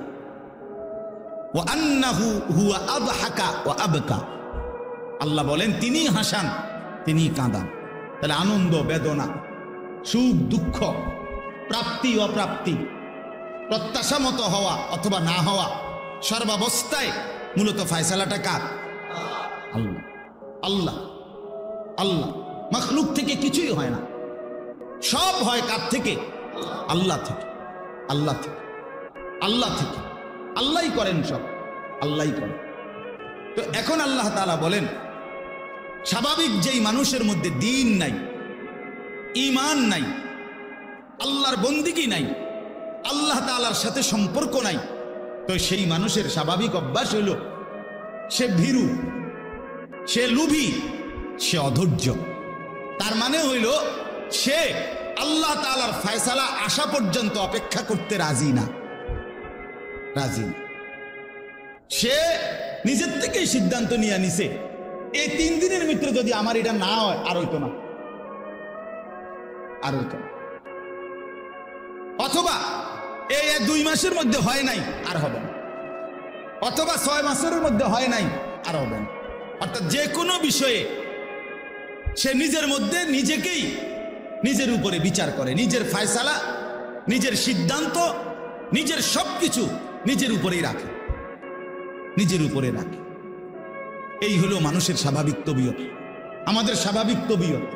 ওয়া আন্নাহু হুয়া আযহাকা ওয়া আবকা, আল্লাহ বলেন তিনি হাসান তিনি কাঁদান। তাহলে আনন্দ বেদনা, সুখ দুঃখ, প্রাপ্তি অপ্রাপ্তি, প্রত্যাশা মতো হওয়া অথবা না হওয়া, সর্বাবস্থায় মূলত ফয়সালাটা কার? আল্লাহ। আল্লাহ আল্লাহ, মাখলুক থেকে কিছুই হয় না, সব হয় কার থেকে? আল্লাহ থেকে। আল্লাহ থেকে, আল্লাহ থেকে, আল্লাহই করেন সব, আল্লাহই করেন। তো এখন আল্লাহ তাআলা বলেন, স্বাভাবিক যেই মানুষের মধ্যে দ্বীন নাই, ঈমান নাই, আল্লাহর বন্দিগি নাই, আল্লাহ তাআলার সাথে সম্পর্ক নাই, তো সেই মানুষের স্বাভাবিক অভ্যাস হইল সে ভীরু, সে লোভী, সে অধৈর্য। তার মানে হইল সে আল্লাহ তাআলার ফয়সালা আসা পর্যন্ত অপেক্ষা করতে রাজি না, রাজি না। সে নিজের থেকেই সিদ্ধান্ত নিয়ে নিছে, এই 3 দিনের ভিতরে যদি আমার এটা না হয় আর হইতো না, আর হইতো না। অথবা এই 2 মাসের মধ্যে হয় নাই আর হবে না, অথবা 6 মাসের মধ্যে হয় নাই আর হবে না। অর্থাৎ যে কোনো বিষয়ে সে নিজের মধ্যে নিজেকেই নিজের উপরে বিচার করে, নিজের ফয়সালা, নিজের সিদ্ধান্ত, নিজের সবকিছু নিজের উপরেই রাখে, নিজের উপরে রাখে। এই হলো মানুষের স্বাভাবিক তবিয়ত, আমাদের স্বাভাবিক তবিয়ত।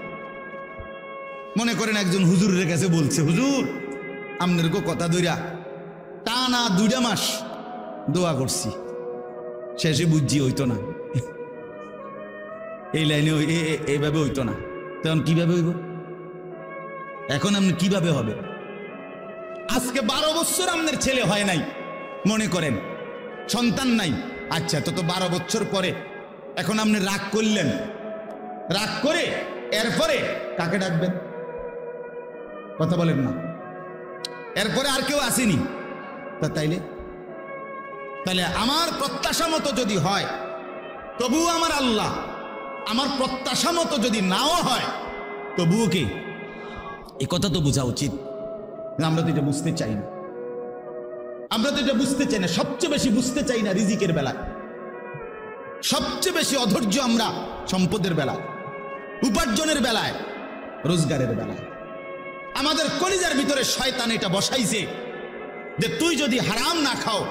মনে করেন একজন হুজুরের কাছে বলছে, হুজুর আপনার কথা ধইরা টানা 2 মাস দোয়া করছি, শেষে বুঝছি হইতো না, এই লাইনে এইভাবে হইতো না। তখন কিভাবে হইব? এখন আপনি কিভাবে হবে? আজকে 12 বছর আপনার ছেলে হয় নাই, মনে করেন সন্তান নাই। আচ্ছা, তো 12 বছর পরে এখন আপনি রাগ করলেন, রাগ করে এরপরে কাকে ডাকবেন? কথা বলেন না। এরপরে আর কেউ আসেনি, তা তাইলে আমার প্রত্যাশা মতো যদি হয় তবুও আমার আল্লাহ, আমার প্রত্যাশা মতো যদি নাও হয় তবুও কি? এই কথা তো বোঝা উচিত। আমরা তো এটা বুঝতে চাই না, আমরা তো এটা বুঝতে চাই না। সবচেয়ে বেশি বুঝতে চাই না রিজিকের বেলায়, সবচেয়ে বেশি অধৈর্য আমরা সম্পদের বেলায়, উপার্জনের বেলায়, রোজগারের বেলায়। আমাদের কলিজার ভিতরে শয়তান এটা বসাইছে যে তুই যদি হারাম না খাও,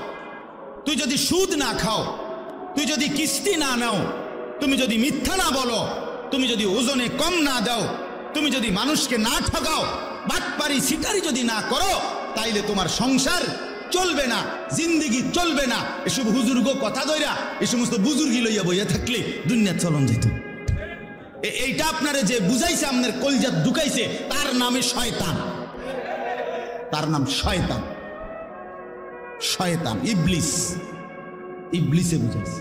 তুই যদি সুদ না খাও, তুই যদি কিস্তি না নাও, তুমি যদি মিথ্যা না বলো, তুমি যদি ওজনে কম না দাও, তুমি যদি মানুষকে না ঠকাও, বাটপারি সিটারি যদি না করো, তাইলে তোমার সংসার চলবে না, জিন্দেগি চলবে না। এসব হুজুর্গ কথা ধইরা এই সমস্ত বুজুর্গি লইয়া বইয়া থাকলে দুনিয়া চলন যেত। এইটা আপনারে যে বুঝাইছে, আপনার কলজাত ঢুকাইছে, তার নামে শয়তান, তার নাম শয়তান। শয়তান, ইবলিস, ইবলিসে বুঝাইছে।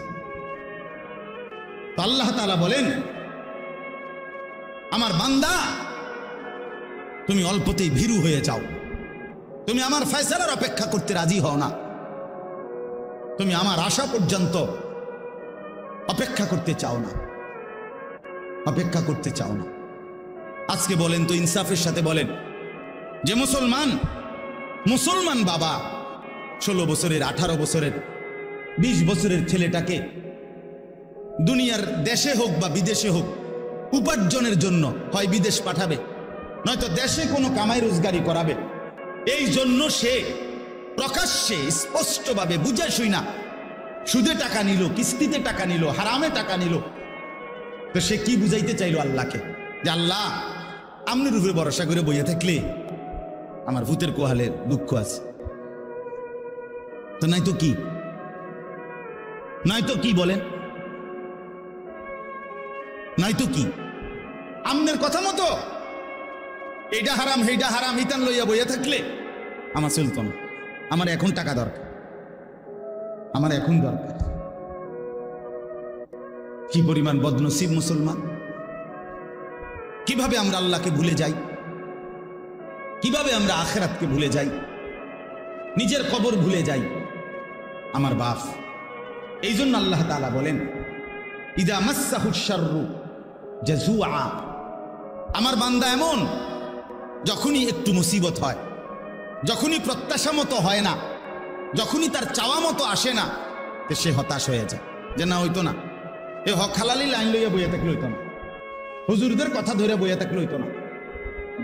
তো আল্লাহ তাআলা বলেন, আমার বান্দা তুমি অল্পতেই ভীরু হয়ে যাও, তুমি আমার ফয়সালার অপেক্ষা করতে রাজি হও না, তুমি আমার আশা পর্যন্ত অপেক্ষা করতে চাও না, অপেক্ষা করতে চাও না। আজকে বলেন তো, ইনসাফের সাথে বলেন, যে মুসলমান বাবা 16 বছরের, 18 বছরের, 20 বছরের ছেলেটাকে দুনিয়ার দেশে হোক বা বিদেশে হোক উপার্জনের জন্য হয় বিদেশ পাঠাবে, নয়তো দেশে কোনো কামাই রোজগারি করাবে। এই জন্য সে প্রকাশ্যে স্পষ্টভাবে বুঝা শুই না সুদে টাকা নিল, কিস্তিতে টাকা নিল, হারামে টাকা নিল। তো সে কি বুঝাইতে চাইল আল্লাহকে? যে আল্লাহ, আমনের উপরে ভরসা করে বইয়া থাকলে আমার ভূতের কোহালে দুঃখ আছে। তো নাই তো কি, নাই তো কি বলেন, নাই তো কি? আমনের কথা মতো এইটা হারাম সেইটা হারাম ইতান লইয়া বইয়া থাকলে আমার চলতো না। আমার এখন টাকা দরকার, আমার এখন দরকার। কি পরিমাণ বদনসিব মুসলমান! কিভাবে আমরা আল্লাহকে ভুলে যাই, কিভাবে আমরা আখিরাতকে ভুলে যাই, নিজের কবর ভুলে যাই। আমার বাপ, এই জন্য আল্লাহ তাআলা বলেন, ইদা মাসসাহুশ শাররু জাজুআ, আমার বান্দা এমন, যখনই একটু মুসিবত হয়, যখনই প্রত্যাশা মতো হয় না, যখনই তার চাওয়া মতো আসে না, তো সে হতাশ হয়ে যায়। যে না, হইতো না, এ হক হালালি লাইন লইয়া বইয়া থাকলে হইতো না, হুজুরদের কথা ধরে বইয়া থাকলে হইতো না।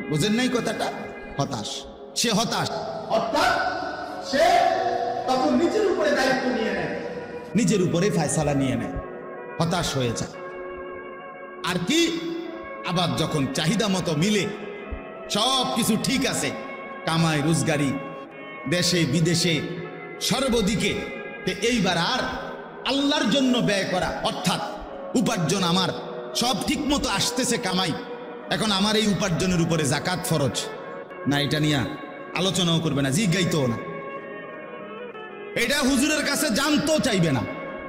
বুঝেন নাই কথাটা? হতাশ, সে হতাশ, অর্থাৎ সে তখন নিজের উপরে দায়িত্ব নিয়ে নেয়, নিজের উপরে ফয়সালা নিয়ে নেয়, হতাশ হয়ে যায়। আর কি, আবার যখন চাহিদা মতো মিলে, সব কিছু ঠিক আছে, কামাই রোজগারি দেশে বিদেশে সর্বদিকে, এইবার আর আল্লাহর জন্য ব্যয় করা, অর্থাৎ উপার্জন আমার সব ঠিক মতো আসতেছে কামাই, এখন আমার এই উপার্জনের উপরে যাকাত ফরজ না, এটা নিয়ে আলোচনাও করবে না, জিজ্ঞাইতেও না। এটা হুজুরের কাছে জানতেও চাইবে না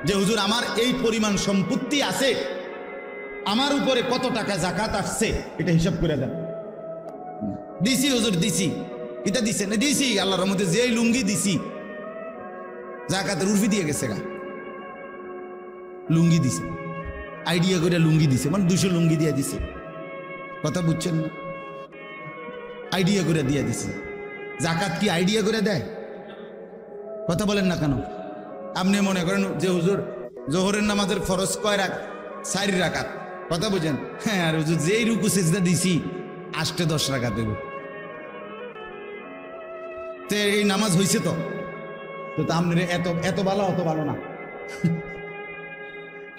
যে হুজুর আমার এই পরিমাণ সম্পত্তি আছে, আমার উপরে কত টাকা যাকাত আসছে, এটা হিসাব করে দেন। দিছি হুজুর, দিছি, এটা দিছে না, দিছি আল্লাহর রহমতে, যে লুঙ্গি দিছি যাকাতের উর্ফি দিয়ে গেছে গা, লুঙ্গি দিছে, আইডিয়া করে লুঙ্গি দিছে, মানে 200 লুঙ্গি দিয়ে দিছে। কথা বুঝছেন না? আইডিয়া করে দিয়ে দিছে। যাকাত কি আইডিয়া করে দেয়? কথা বলেন না কেন? আপনি মনে করেন যে হুজুর জোহরের নামাজের ফরজ কয় রাকাত? 4 রাকাত। কথা বুঝেন? হ্যাঁ, আর হুজুর যেই রুকু সিজদা দিছি 8-10 রাকাত দেব, তে এই নামাজ হয়েছে তো? তো আপনার এত ভালো, অত ভালো না।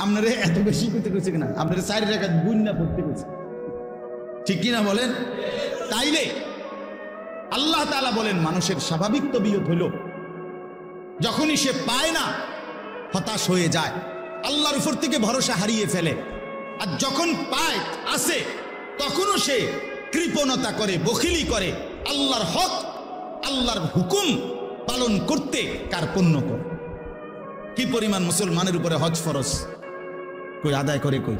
আপনারা এত বেশি করতে গেছে কিনা, আপনারা 4 রাকাত গুণ না পড়তে গেছে, ঠিক কিনা বলেন? তাইলে আল্লাহ তাআলা বলেন মানুষের স্বাভাবিক তবিয়ত হলো যখনই সে পায় না হতাশ হয়ে যায়, আল্লাহর উপর থেকে ভরসা হারিয়ে ফেলে, আর যখন পায় আসে তখনও সে কৃপণতা করে, বখিলি করে, আল্লাহর হক আল্লাহর হুকুম পালন করতে কার্পণ্য করে। কি পরিমাণ মুসলমানের উপরে হজ ফরজ, কই আদায় করে, কই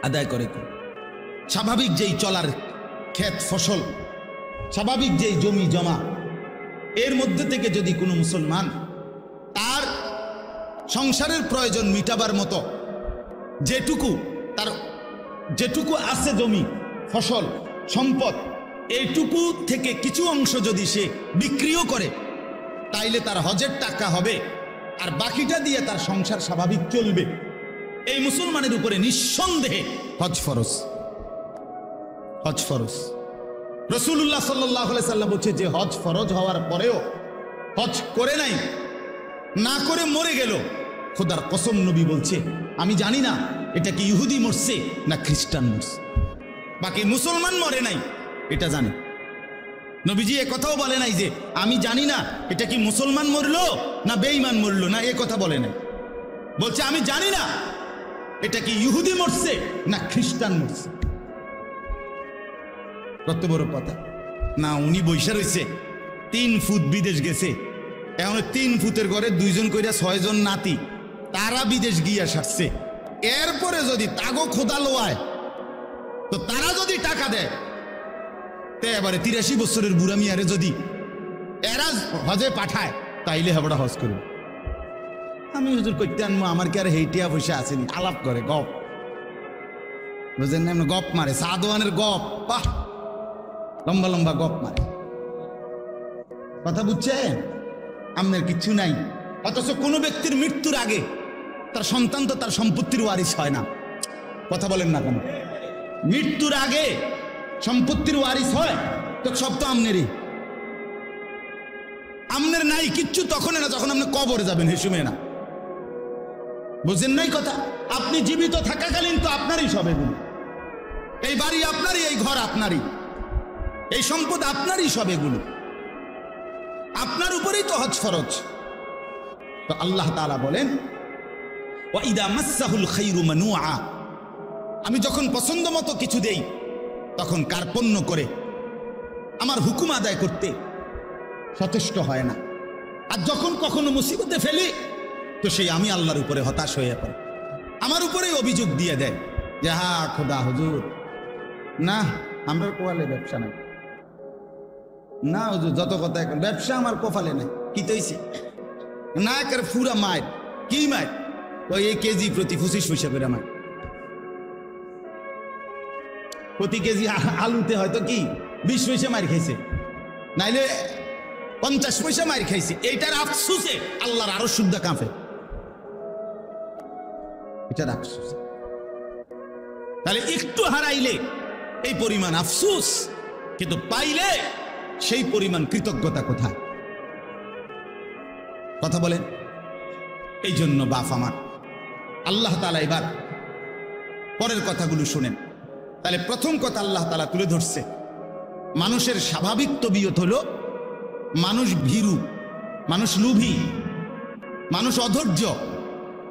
আদায় করে, কই স্বাভাবিক যেই চলার ক্ষেত ফসল, স্বাভাবিক যেই জমি জমা, এর মধ্যে থেকে যদি কোনো মুসলমান তার সংসারের প্রয়োজন মিটাবার মতো যেটুকু আছে জমি ফসল সম্পদ, এইটুকু থেকে কিছু অংশ যদি সে বিক্রিও করে, তাইলে তার হজের টাকা হবে, আর বাকিটা দিয়ে তার সংসার স্বাভাবিক চলবে। এই মুসলমানের উপরে নিঃসন্দেহে হজ ফরজ, হজ ফরজ। রাসূলুল্লাহ সাল্লাল্লাহু আলাইহি সাল্লাম বলছে যে হজ ফরজ হওয়ার পরেও হজ করে নাই, না করে মরে গেল, খোদার কসম নবী বলছে আমি জানি না এটা কি ইহুদি মরছে না খ্রিস্টান মরছে, বাকি মুসলমান মরে নাই এটা জানি। নবীজি এ কথাও বলে নাই যে আমি জানি না এটা কি মুসলমান মরলো না বেঈমান মরলো, না এ কথা বলে নাই, বলছে আমি জানি না এটা কি ইহুদি মরছে না খ্রিস্টান মরছে। কত বড় কথা না, উনি বৈশা রয়েছে 3 ফুট বিদেশ গেছে, এখন 3 ফুটের ঘরে 2 জন কইরা 6 জন নাতি, তারা বিদেশ গিয়া সারছে, এরপরে যদি তাগো খোদা লোয়ায় তো তারা যদি টাকা দেয়, তে এবারে 83 বছরের বুড়া মিয়ারে যদি এরা হজে পাঠায়, তাইলে হেবড়া হজ করবে। আমি হুজুর করতে আনবো, আমার কি আর হেইটিয়া পয়সা আসেনি, আলাপ করে গপ, বুঝলেন না, গপ মারে, সাদওয়ানের গপ, বাহ লম্বা লম্বা গপ মারে, কথা বুঝছেন? আপনার কিচ্ছু নাই, অথচ কোনো ব্যক্তির মৃত্যুর আগে তার সন্তান তো তার সম্পত্তির ওয়ারিস হয় না, কথা বলেন না কেন? মৃত্যুর আগে সম্পত্তির ওয়ারিস হয় তো সব তো আমনেরই, আমনের নাই কিচ্ছু তখন না যখন আপনি কবরে যাবেন, হেসুমে না, বুঝেন নাই কথা? আপনি জীবিত থাকাকালীন তো আপনারই সব, এগুলো এই বাড়ি আপনারই, এই ঘর আপনারই, এই সম্পদ আপনারই সব, এগুলো আপনার উপরেই তো হজ ফরজ। তো আল্লাহ তাআলা বলেন ওয়া ইদা মাসসাহুল খায়রু মানুআ, আমি যখন পছন্দ মতো কিছু দেই তখন কার্পণ্য করে আমার হুকুম আদায় করতে সচেষ্ট হয় না, আর যখন কখনো মুসিবতে ফেলি তো সেই আমি আল্লাহর উপরে হতাশ হয়ে পড়ে, আমার উপরেই অভিযোগ দিয়ে দেয় যে হা খোদা হুজুর, না আমরা কোয়ালে ব্যবসা নাই, না হুজুর যত কথা এখন ব্যবসা আমার কপালে নাই, কি তৈছে না কার ফুরা মায়ের কি মায়ের ওই কেজি প্রতি 25 পয়সা করে মায়ের, প্রতি কেজি আলুতে হয়তো কি 20 পয়সা মার খাইছে, নাইলে 50 পয়সা মার খাইছে, এইটার আফসোসে আল্লাহর আরো শুদ্ধা কাঁপে, এটার আফসোস। তাহলে একটু হারাইলে এই পরিমাণ আফসোস, কিন্তু পাইলে সেই পরিমাণ কৃতজ্ঞতা কোথায়? কথা বলেন। এই জন্য বাপ আমার, আল্লাহ তাআলা এবার পরের কথাগুলো শুনেন। তাহলে প্রথম কথা আল্লাহ তাআলা তুলে ধরছে, মানুষের স্বাভাবিক তবিয়ত হলো মানুষ ভীরু, মানুষ লোভী, মানুষ অধৈর্য,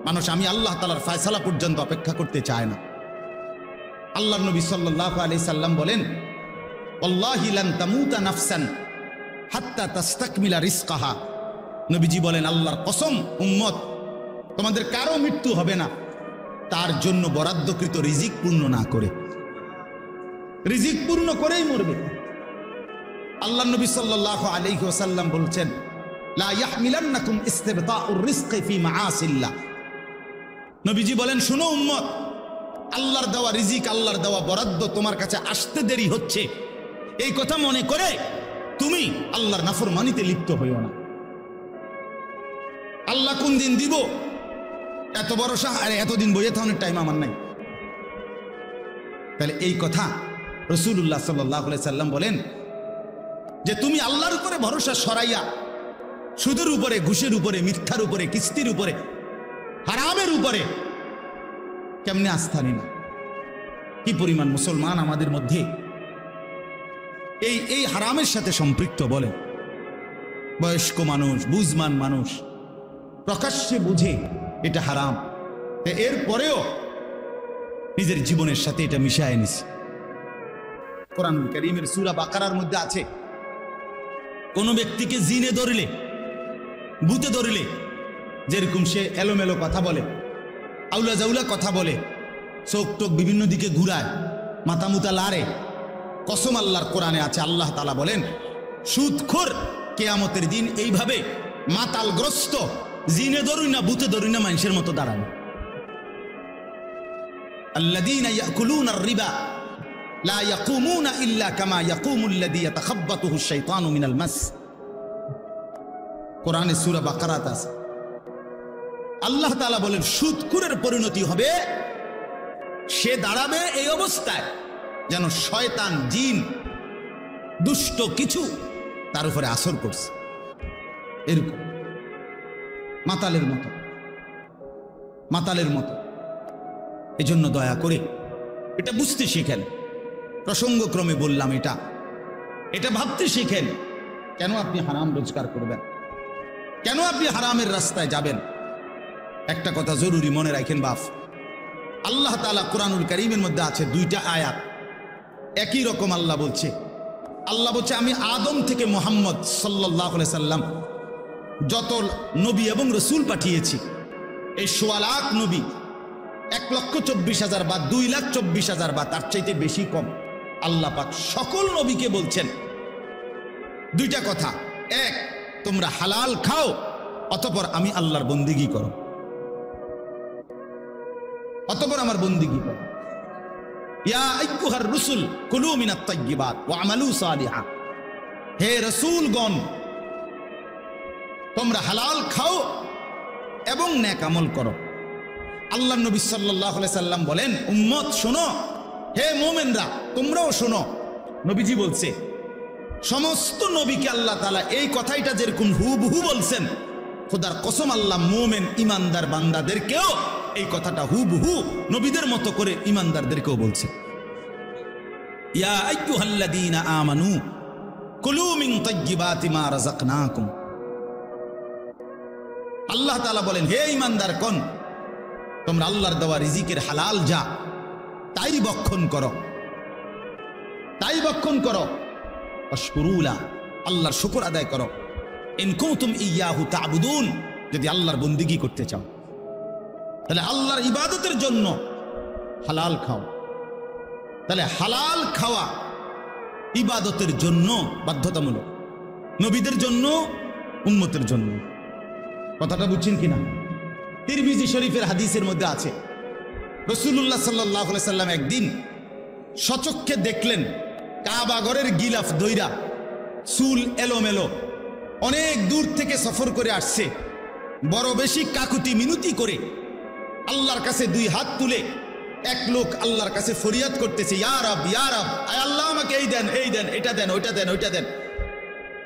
মানুষ আমি আল্লাহ তাআলার ফয়সালা পর্যন্ত অপেক্ষা করতে চায় না। আল্লাহর নবী সাল্লাল্লাহু আলাইহি সাল্লাম বলেন ওয়াল্লাহি লান তামুতা নাফসান হাত্তা তাস্তাকমিলা রিজকাহা, নবীজি বলেন আল্লাহর কসম উম্মত, তোমাদের কারো মৃত্যু হবে না তার জন্য বরাদ্দকৃত রিজিক পূর্ণ না করে, রিজিক পূর্ণ করেই মরবে। আল্লাহর নবী সাল্লাল্লাহু আলাইহি ওয়াসাল্লাম বলছেন লা ইয়াহমিলান্নাকুম ইসতিবতাউর রিজকি ফি মাআসিল্লাহ, নবীজি বলেন শুনো উম্মত, আল্লাহর দেওয়া রিজিক, আল্লাহর দেওয়া বরাদ্দ তোমার কাছে আসতে দেরি হচ্ছে, এই কথা মনে করে তুমি আল্লাহর নাফরমানিতে লিপ্ত হইও না। আল্লাহ কোন দিন দিব এত ভরসা, আরে এতদিন বইয়ে থাকার টাইম আমার নাই। তাহলে এই কথা রাসূলুল্লাহ সাল্লাল্লাহু আলাইহি সাল্লাম বলেন যে তুমি আল্লাহর উপরে ভরসা সরাইয়া সুদের উপরে, ঘুষের উপরে, মিথ্যার উপরে, কিস্তির উপরে, হারামের উপরে কেমনে আস্থা নিনা। কি পরিমাণ মুসলমান আমাদের মধ্যে এই হারামের সাথে সম্পৃক্ত বলে। বয়স্ক মানুষ, বুঝমান মানুষ প্রকাশ্যে বুঝে এটা হারাম, এরপরেও নিজের জীবনের সাথে এটা মিশায় নিছে। কোরআনুল কারীমের সূরা বাকারার মধ্যে আছে, কোন ব্যক্তিকে জিনে ধরলে, ভূতে ধরলে, যেরকম সে এলোমেলো কথা বলে, আউলা জাউলা কথা বলে, চোখ টোক বিভিন্ন দিকে ঘুরায়, মাথা মুতা লাড়ে, কসম আল্লাহর কোরআনে আছে, আল্লাহ তাআলা বলেন সুদখোর কিয়ামতের দিন এইভাবে মাতালগ্রস্ত, জিনে ধরুই না ভূতে ধরুই না মানুষের মতো দাঁড়াবে। আল্লাযীনা ইয়াকুলুনার রিবা লা ইয়াকুমুনা ইল্লা কামা ইয়াকুমুল্লাযী ইয়াতাখাব্বাতুহু আশ-শাইতানু মিনাল মাস। কোরআনে সূরা বাকারাতে আছে, আল্লাহ তাআলা বলেন সুদখোরের পরিণতি হবে, সে দাঁড়াবে এই অবস্থায় যেন শয়তান, জিন, দুষ্ট কিছু তার উপরে আসর করছে, এরকম মাতালের মতো, মাতালের মতো। এজন্য দয়া করে এটা বুঝতে শিখেন। প্রসঙ্গক্রমে বললাম এটা ভাবতে শিখেন। কেন আপনি হারাম রোজগার করবেন? কেন আপনি হারামের রাস্তায় যাবেন? একটা কথা জরুরি মনে রাখেন বাপ, আল্লাহ তাআলা কোরআনুল কারীমের মধ্যে আছে দুইটা আয়াত, একই রকম আল্লাহ বলছে আমি আদম থেকে মুহাম্মদ সাল্লাল্লাহু আলাইহি সাল্লাম যত নবী এবং রসুল পাঠিয়েছি, এই ১৬ লাখ নবী ১,২৪,০০০ বা ২,২৪,০০০ বা তার চাইতে বেশি কম, আল্লাহ পাক সকল নবীকে বলছেন দুইটা কথা। এক, তোমরা হালাল খাও, অতঃপর আমি আল্লাহর বন্দেগী করো, অতঃপর আমার বন্দেগী করো। ইয়া আইয়ুহার রুসুল কুলু মিনাত তাইয়্যিবাত ওয়া আমালু সালিহা, হে রাসূলগণ তোমরা হালাল খাও এবং নেক আমল করো। আল্লাহর নবী সাল্লাল্লাহু আলাইহি সাল্লাম বলেন, উম্মত শোনো, হে মুমিনরা তোমরাও শোনো। নবীজি বলছে সমস্ত নবীকে আল্লাহ তাআলা এই কথাইটা যেরকম হুবহু বলছেন, খোদার কসম আল্লাহ মুমিন ইমানদার বান্দাদেরকেও এই কথাটা হুবহু নবীদের মতো করে ইমানদারদেরকেও বলছে। ইয়া আইয়ুহাল্লাযীনা আমানু কুলু মিন তাইয়্যিবাতি মা রাযাকনাকুম। আল্লাহ তাআলা বলেন, হে ইমানদার কোন, তোমরা আল্লাহর দেওয়া রিজিকের হালাল যা তাই ভক্ষণ করো, তাই ভক্ষণ করো। আশকুরুলা, আল্লাহর শুকর আদায় করো। ইন কুনতুম ইয়াহু তা'বুদুন, যদি আল্লাহর বন্দেগী করতে চাও তাহলে আল্লাহর ইবাদতের জন্য হালাল খাও। তাহলে হালাল খাওয়া ইবাদতের জন্য বাধ্যতামূলক, নবীদের জন্য, উম্মতের জন্য। কথাটা বুঝছেন কিনা? তিরমিজি শরীফের হাদিসের মধ্যে আছে, রাসূলুল্লাহ সাল্লাল্লাহু আলাইহি সাল্লাম একদিন সচক্ষে দেখলেন কাবা ঘরের গিলাফ দইরা, চুল এলোমেলো, অনেক দূর থেকে সফর করে আসছে, বড় বেশি কাকুতি মিনতি করে আল্লাহর কাছে দুই হাত তুলে এক লোক আল্লাহর কাছে ফরিয়াদ করতেছে, ইয়া রব, ইয়া রব, আয় আল্লাহ আমাকে এই দেন, এই দেন, এটা দেন, ওইটা দেন, ওইটা দেন।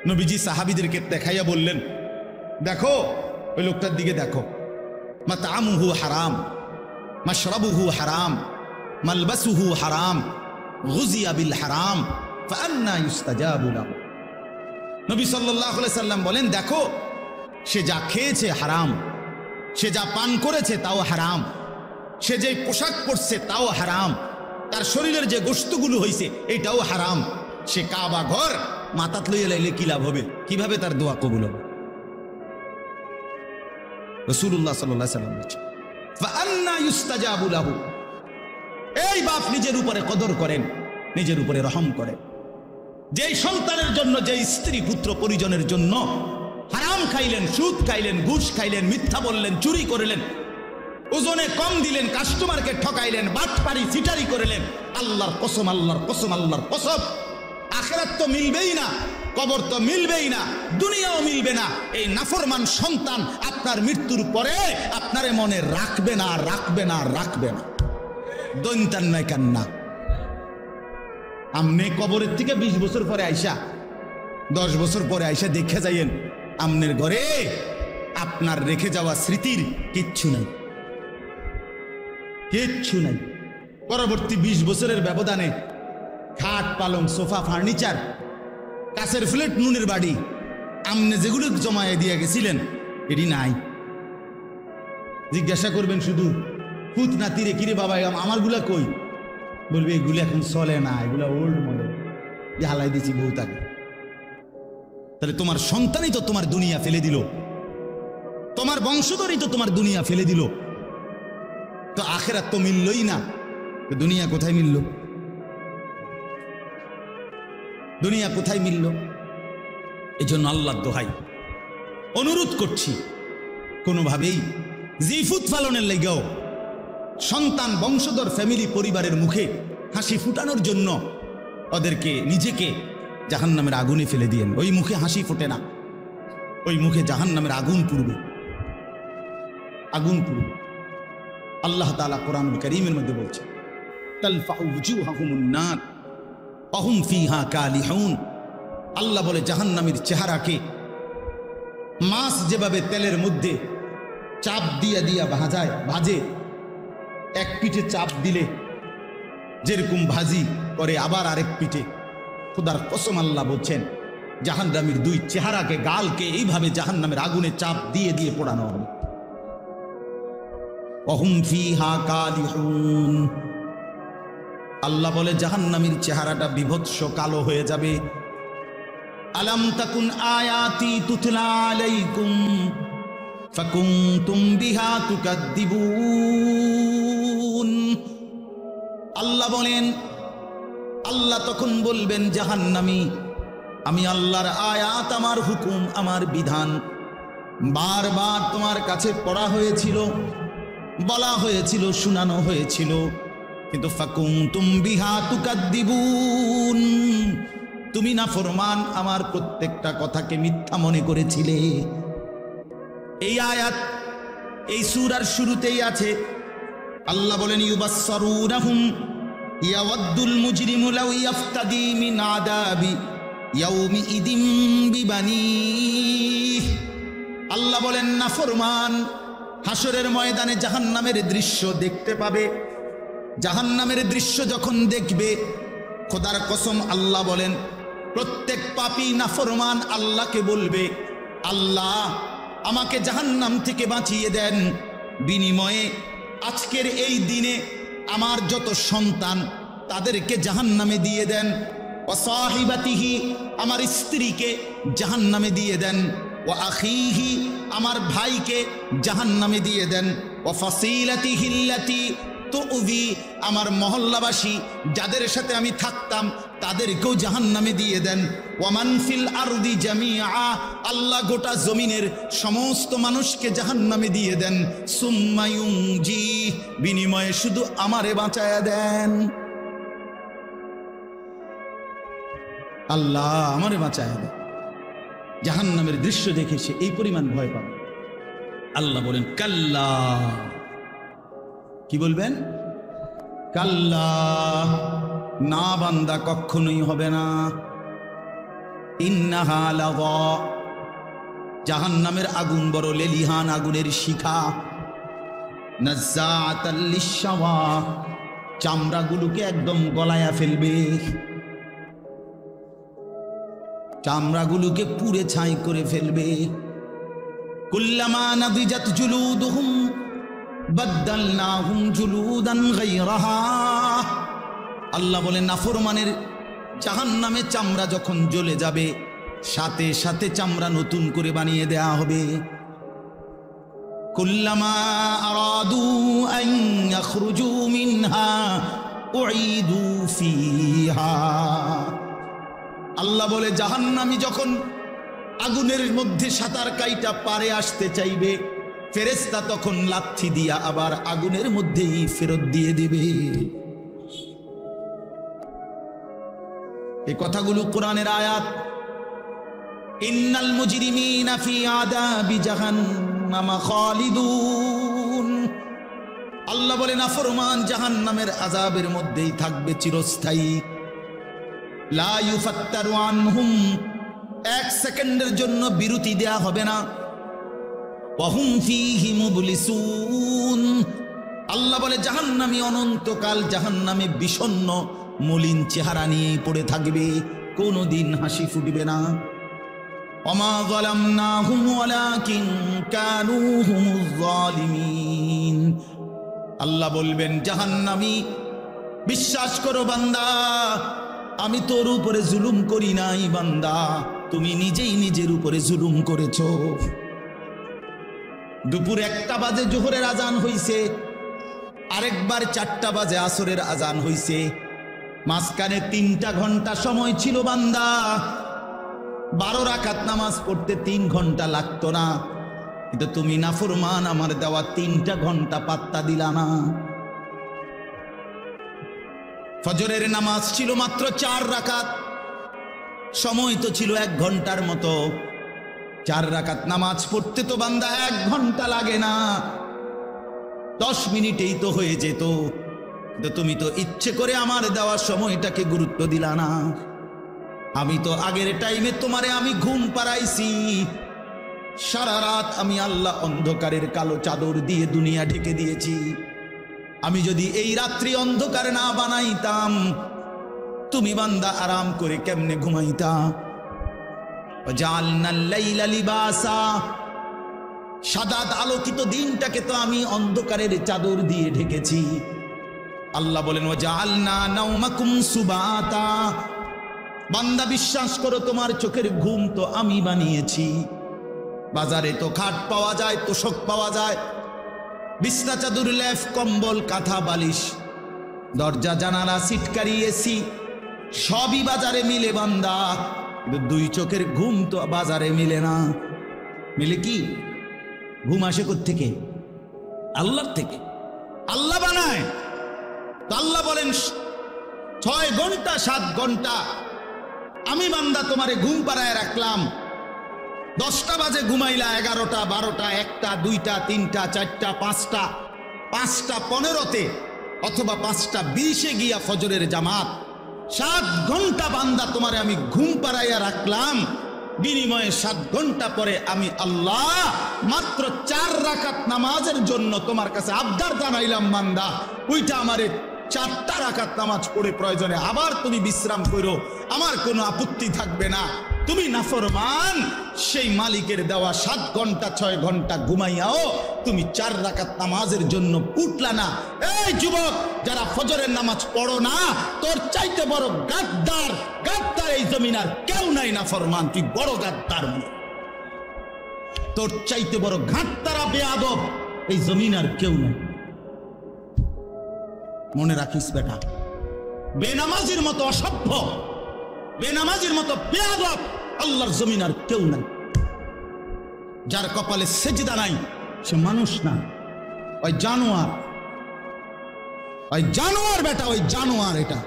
নবীজি সাহাবীদেরকে দেখাইয়া বললেন, দেখো ওই লোকটার দিকে দেখো, মাতআমুহু হারাম, মাশরাবুহু হারাম, মালবাসুহু হারাম, গুযিয়া বিল হারাম, ফাআন্না ইউস্তাজাবু লাহু। নবী সাল্লাল্লাহু আলাইহি সাল্লাম বলেন, দেখো সে যা খেয়েছে হারাম, সে যা পান করেছে তাও হারাম, সে যে পোশাক পরছে তাও হারাম, তার শরীরের যে গোশতগুলো হয়েছে এটাও হারাম। সে কাবা ঘর মাথাত লইয়া লাইলে কি লাভ হবে? কিভাবে তার দোয়া কবুল হবে? রাসূলুল্লাহ সাল্লাল্লাহু আলাইহি সাল্লাম বলেছেন, ফাআন্না ইউস্তাজাবু লাহু। এই বাপ নিজের উপরে কদর করেন, নিজের উপরে রহম করেন। যেই সন্তানের জন্য, যেই স্ত্রী পুত্র পরিজনের জন্য হারাম খাইলেন, সুদ খাইলেন, ঘুষ খাইলেন, মিথ্যা বললেন, চুরি করলেন, ওজনে কম দিলেন, কাস্টমারকে ঠকাইলেন, বাটপারি চিটারি করলেন, আল্লাহর কসম, আল্লাহর কসম, আল্লাহর কসম, আখিরাত তো মিলবেই না, কবর তো মিলবেই না, দুনিয়াও মিলবে না। এই নাফরমান সন্তান আপনার মৃত্যুর পরে আপনারে মনে রাখবে না, রাখবে না, রাখবে না। দৈন্তান নাই কান্না। আমনে কবরের থেকে 20 বছর পরে আইসা, 10 বছর পরে আইসা দেখে যাইয়েন আমনের ঘরে আপনার রেখে যাওয়া স্মৃতির কিচ্ছু নাই, কিচ্ছু নাই। পরবর্তী 20 বছরের ব্যবধানে খাট পালং সোফা ফার্নিচার কাছের ফ্লেট নুনের বাড়ি আমনে যেগুলো জমায়ে দিয়ে গেছিলেন এটি নাই। জিজ্ঞাসা করবেন শুধু পুত নাতিরে, কিরে বাবা আমারগুলা কই? বলবে এগুলো এখন চলে না, এগুলা ওল্ড মডেল, হালাই দিছি বউ তাকে। তাহলে তোমার সন্তানই তো তোমার দুনিয়া ফেলে দিল, তোমার বংশধরই তো তোমার দুনিয়া ফেলে দিল, তো আখেরাত তো মিললই না, দুনিয়া কোথায় মিলল? দুনিয়া কোথায় মিলল? এই জন্য আল্লাহর দোহাই অনুরোধ করছি, কোনোভাবেই জিফুত পালনের লেগেও সন্তান বংশধর ফ্যামিলি পরিবারের মুখে হাসি ফুটানোর জন্য ওদেরকে নিজেকে জাহান্নামের আগুনে ফেলে দিয়েন। ওই মুখে হাসি ফোটে না, ওই মুখে জাহান্নামের আগুন পুড়বে, আগুন পুড়বে। আল্লাহ তাআলা কোরআনুল কারীমের মধ্যে বলছে তালফাহু ওয়ুজুহাহুমুন নার ওয়া হুম ফিহা কালিহুন। আল্লাহ বলে জাহান্নামের চেহারাকে মাছ যেভাবে তেলের মধ্যে চাপ দিয়া দিয়া ভাজে, এক পিঠে চাপ দিলে যেরকম ভাজি করে আবার আরেক পিঠে, খোদার কসম আল্লাহ বলছেন জাহান্নামের দুই চেহারাকে, গালকে এইভাবে জাহান্নামের আগুনে চাপ দিয়ে দিয়ে পোড়ানো হবে। ওহুম ফিহা কালিহুন। আল্লাহ বলে জাহান্নামের চেহারাটা বিভৎস কালো হয়ে যাবে। আলাম তাকুন আয়াতি তুতলা আলাইকুম ফাকুনতুম বিহা তুকাদ্দিবুন। আল্লাহ বলেন, আল্লাহ তখন বলবেন জাহান্নামী, আমি আল্লাহর আয়াত, আমার হুকুম, আমার বিধান বারবার তোমার কাছে পড়া হয়েছিল, বলা হয়েছিল, শোনানো হয়েছিল, কিন্তু ফাকুনতুম বিহা তুকাদ্দিবুন, তুমি নাফরমান, আমার প্রত্যেকটা কথাকে মিথ্যা মনে করেছিলে। এই আয়াত এই সূরার শুরুতেই আছে। আল্লাহ বলেন ইউবাসসারুনাহুম ইয়াওয়াদ্দুল মুজরিমু লাউ ইয়াফতাদি মিন আযাবি ইয়াউমি ইদিম বিবানিহ। আল্লাহ বলেন নাফরমান হাসরের ময়দানে জাহান্নামের দৃশ্য দেখতে পাবে। জাহান্নামের দৃশ্য যখন দেখবে, খোদার কসম আল্লাহ বলেন প্রত্যেক পাপী নাফরমান আল্লাহকে বলবে, আল্লাহ আমাকে জাহান্নাম থেকে বাঁচিয়ে দেন, বিনিময়ে আজকের এই দিনে আমার যত সন্তান তাদেরকে জাহান্নামে দিয়ে দেন, ওয়া সাহিবাতিহি আমার স্ত্রীকে জাহান্নামে দিয়ে দেন, ওয়া আখিহি আমার ভাইকে জাহান্নামে দিয়ে দেন, ওয়া ফাসিলাতিহি আল্লাতী তুউযি আমার মহল্লাবাসী যাদের সাথে আমি থাকতাম তাদেরকেও জাহান্নামে দিয়ে দেন, ওয়া মান ফিল আরদি জামিআ আল্লাহ গোটা জমিনের সমস্ত মানুষকে জাহান্নামে দিয়ে দেন, সুম্মা ইউনজি বিনিময়ে শুধু আমারে বাঁচায়া দেন। আল্লাহ আমারে বাঁচায়া দেন। জাহান্নামের দৃশ্য দেখে সে এই পরিমাণ ভয় পাবে। আল্লাহ বলেন কাল্লা, কি বলবেন? কাল্লা, না বান্দা কখনোই হবে না। ইন্নাহা লাযা, জাহান্নামের আগুন বড় লেলিহান আগুনের শিখা, নাজ্জাআতাল লিশশাওয়া চামড়াগুলোকে একদম গলায়া ফেলবে, চামড়াগুলোকে পুড়ে ছাই করে ফেলবে। কুল্লামা নাদিজাত জুলুদুহুম বাদদালনাহুম জুলুদান গায়রাহা। আল্লাহ বলেন নাফরমানের জাহান্নামে চামড়া যখন জ্বলে যাবে, সাথে সাথে চামড়া নতুন করে বানিয়ে দেয়া হবে। কুল্লামা আরাদু আন ইয়াখরুজু মিনহা উঈদু ফিহা। আল্লাহ বলে জাহান্নামী যখন আগুনের মধ্যে সাঁতার কাইটা পারে আসতে চাইবে, ফেরেশতা তখন লাথি দিয়া আবার আগুনের মধ্যেই ফেরত দিয়ে দেবে। এই কথাগুলো কোরআনের আয়াত। ইন্নাল মুজরিমিনা ফি আযাবি জাহান্নামা খালিদুন। আল্লাহ বলে নাফরমান জাহান্নামের আযাবের মধ্যেই থাকবে চিরস্থায়ী। লা ইউফাত্তারু আনহুম, এক সেকেন্ডের জন্য বিরতি দেয়া হবে না। ওয়াহুম ফীহি মুবলিসুন। আল্লাহ বলে জাহান্নামী অনন্তকাল জাহান্নামে বিষণ্ণ মলিন চেহারা নিয়ে পড়ে থাকবে, কোনোদিন হাসি ফুটবে না। ওমা যালামনাহুম ওয়ালাকিন কানু হুমুজ জালিমিন। আল্লাহ বলবেন জাহান্নামী, বিশ্বাস করো বান্দা, আমি তোর উপরে জুলুম করি নাই বান্দা, তুমি নিজেই নিজের উপরে জুলুম করেছো। দুপুর 1টা বাজে জোহরের আজান হইছে, আরেকবার 4টা বাজে আসরের আজান হইছে, মাঝখানে 3টা ঘন্টা সময় ছিল বান্দা। 12 রাকাত নামাজ পড়তে 3 ঘন্টা লাগতো না, কিন্তু তুমি নাফরমান, আমার দেওয়া 3টা ঘন্টা পাত্তা দিলা না। ফজরের নামাজ ছিল মাত্র 4 রাকাত, সময় তো ছিল 1 ঘন্টার মতো। 4 রাকাত নামাজ পড়তে তো বান্দা 1 ঘন্টা লাগে না, 10 মিনিটেই তো হয়ে যেত। কিন্তু তুমি তো ইচ্ছে করে আমার দেওয়া সময়টাকে গুরুত্ব দিলা না। আমি তো আগের টাইমে তোমারে আমি ঘুম পাড়াইছি, সারা রাত আমি আল্লাহ অন্ধকারের কালো চাদর দিয়ে দুনিয়া ঢেকে দিয়েছি। আমি যদি এই রাত্রি অন্ধকার না বানাইতাম, তুমি বান্দা আরাম করে কেমনে ঘুমাইতা? জাআলনাল লাইলা লিবাসা, সাদা আলোকিত দিনটাকে তো আমি অন্ধকারের চাদর দিয়ে ঢেকেছি। আল্লাহ বলেন ওয়াজআলনা নাওমাকুম সুবাতা, বান্দা বিশ্বাস করো তোমার চোখের ঘুম তো আমি বানিয়েছি। বাজারে তো খাট পাওয়া যায়, তোশক পাওয়া যায়, বিছনা চাদর লেফ কম্বল কাঁথা বালিশ দরজা জানালা সিটকারি এসি সবই বাজারে মিলে বান্দা, কিন্তু 2 চোখের ঘুম তো বাজারে মিলে না। মিলে কি? ঘুম আসে কোত্থেকে? আল্লাহর থেকে। আল্লাহ বানায় তো। আল্লাহ বলেন 6 ঘন্টা 7 ঘন্টা আমি বান্দা তোমারে ঘুম পাড়ায় রাখলাম। 10টা বাজে ঘুমাইলা, 11টা 12টা 1টা 2টা 3টা 4টা 5টা 5টা 15তে অথবা 5টা 20-এ গিয়া ফজরের জামাত। 7 ঘন্টা বান্দা তোমারে আমি ঘুম পাড়াইয়া রাখলাম, বিনিময়ে 7 ঘন্টা পরে আমি আল্লাহ মাত্র 4 রাকাত নামাজের জন্য তোমার কাছে আবদার জানাইলাম, বান্দা ওইটা আমারে 4টা রাকাত নামাজ পড়ে প্রয়োজনে আবার তুমি বিশ্রাম করো, আমার কোনো আপত্তি থাকবে না। তুমি নাফরমান, সেই মালিকের দেওয়া 7 ঘন্টা 6 ঘন্টা ঘুমাইয়াও তুমি 4 রাকাত নামাজের জন্য উঠলা না। এই যুবক, যারা ফজরের নামাজ পড়ো না, তোর চাইতে বড় গাদ্দার এই জমিন আর কেউ নাই। নাফরমান, তুই বড় গাদ্দার, তোর চাইতে বড় গাদ্দারা বেয়াদব এই জমিন আর কেউ নাই। মনে রাখিস বেটা, বেনামাজির মতো অসভ্য, বেনামাজির মতো বেয়াদব আল্লাহর জমিন আর কেউ নাই। যার কপালে সেজদা নাই সে মানুষ না, ওই জানোয়ার, ওই জানোয়ার বেটা, ওই জানোয়ার। এটা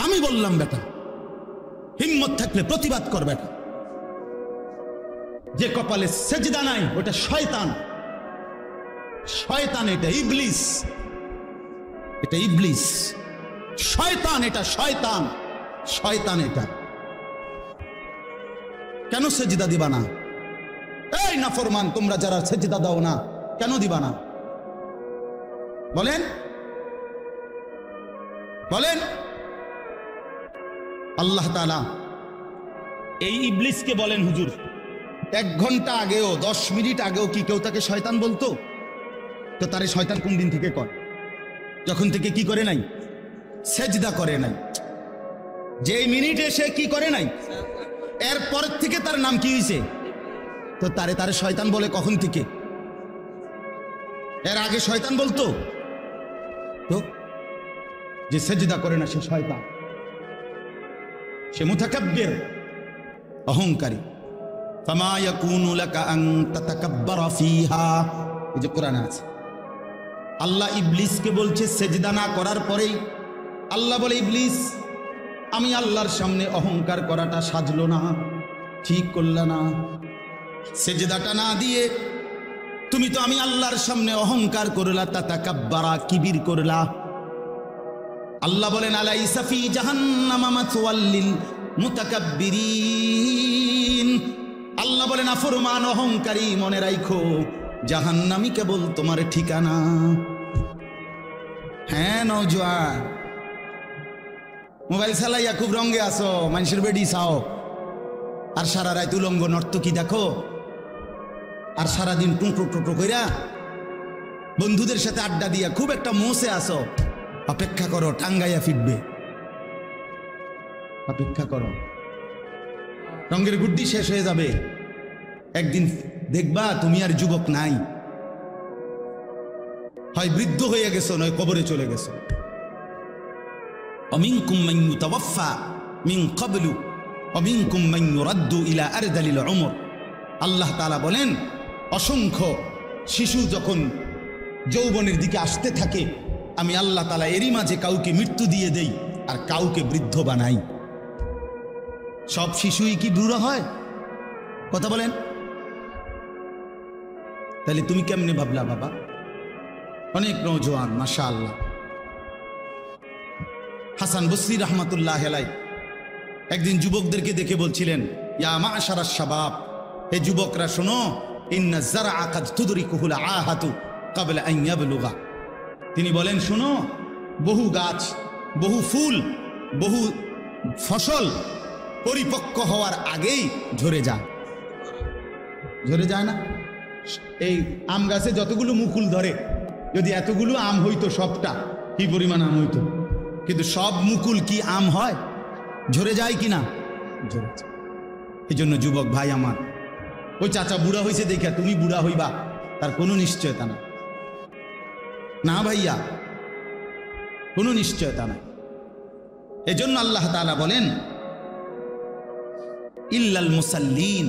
আমি বললাম বেটা, হিম্মত থাকলে প্রতিবাদ কর বেটা। যে কপালে সেজদা নাই ওটা শয়তান, শয়তান, এটা ইবলিস, এটা ইবলিস, শয়তান, এটা শয়তান, শয়তান। এটা কেন সেজদা দিবা না? এই নাফরমান, তোমরা যারা সেজদা দাও না, কেন দিবা না? বলেন, বলেন। আল্লাহ তাআলা এই ইবলিসকে বলেন, হুজুর 1 ঘন্টা আগেও 10 মিনিট আগেও কি কেউ তাকে শয়তান বলতো? তো তারে শয়তান কোন দিন থেকে কর? যখন থেকে কি করে নাই? সেজদা করে নাই। যে মিনিটে সে কি করে নাই, এর পরের থেকে তার নাম কি হয়েছে? তো তারে শয়তান বলে কখন থেকে? এর আগে শয়তান বলতো? তো যে সেজদা করে না সে শয়তান, সে মুতাকাব্বির, অহংকারী। ফামা ইয়াকুনু লাকা আন তাতাকাব্বারা ফিহা, এই যে কোরআনে আছে। আল্লাহ ইবলিসকে বলছে সেজদা না করার পরেই আল্লাহ বলে, ইবলিস আমি আল্লাহর সামনে অহংকার করাটা সাজলো না, ঠিক করলা না। সেজদাটা না দিয়ে তুমি তো আমি আল্লাহর সামনে অহংকার করলা, তাতাকাব্বারা, কিবির করলা। আল্লাহ বলেন আলাইসা ফি জাহান্নামা মাথওয়াল লিল মুতাকাব্বিরিন। আল্লাহ বলেন নাফরমান, অহংকারী, মনে রাখো জাহান্নামই কেবল তোমার ঠিকানা। হ্যাঁ নওজোয়ান, মোবাইল চালাইয়া খুব রঙে আসো, মানুষের বেডি চাও, আর সারা রাত উলঙ্গ নর্তকী দেখো, আর সারাদিন টুটো টুটো কইরা বন্ধুদের সাথে আড্ডা দিয়া খুব একটা মোসে আসো। অপেক্ষা করো, টাঙ্গাইয়া ফিরবে। অপেক্ষা করো, রঙের গুড্ডি শেষ হয়ে যাবে। একদিন দেখবা তুমি আর যুবক নাই, হয় বৃদ্ধ হয়ে গেছো, নয় কবরে চলে গেছো। অমিনকুম মান ইউতাওয়াফা মিন ক্বাবলু অমিনকুম মান ইউরাদ্দু ইলা আরদালিল উমর। আল্লাহ তাআলা বলেন, অসংখ্য শিশু যখন যৌবনের দিকে আসতে থাকে, আমি আল্লাহ তাআলা এরই মাঝে কাউকে মৃত্যু দিয়ে দেই আর কাউকে বৃদ্ধ বানাই। সব শিশুই কি বুড়া হয়? কথা বলেন। তাহলে তুমি কেমনে ভাবলা বাবা? অনেক নওজোয়ান মাশাআল্লাহ। হাসান বসরি রহমাতুল্লাহ আলাইহি একদিন যুবকদেরকে দেখে বলছিলেন, ইয়া মা'শারাশ শাবাব, হে যুবকরা শোনো, ইন্না যারআ কাদ তুদরিকুহুল আহাতু ক্বাবলা আন ইয়াবলুগা। তিনি বলেন, শোনো, বহু গাছ, বহু ফুল, বহু ফসল পরিপক্ক হওয়ার আগেই ঝরে যায়। ঝরে যায় না? এই আম গাছে যতগুলো মুকুল ধরে, যদি এতগুলো আম হইতো, সবটা কি পরিমাণ আম হইতো, কিন্তু সব মুকুল কি আম হয়? ঝরে যায় কিনা? ঝরে যায়। এই জন্য যুবক ভাই আমার, ওই চাচা বুড়া হয়েছে দেখা তুমি বুড়া হইবা তার কোনো নিশ্চয়তা না। না ভাইয়া, কোনো নিশ্চয়তা নাই। এজন্য আল্লাহ তাআলা বলেন, ইল্লাল মুসাল্লিন।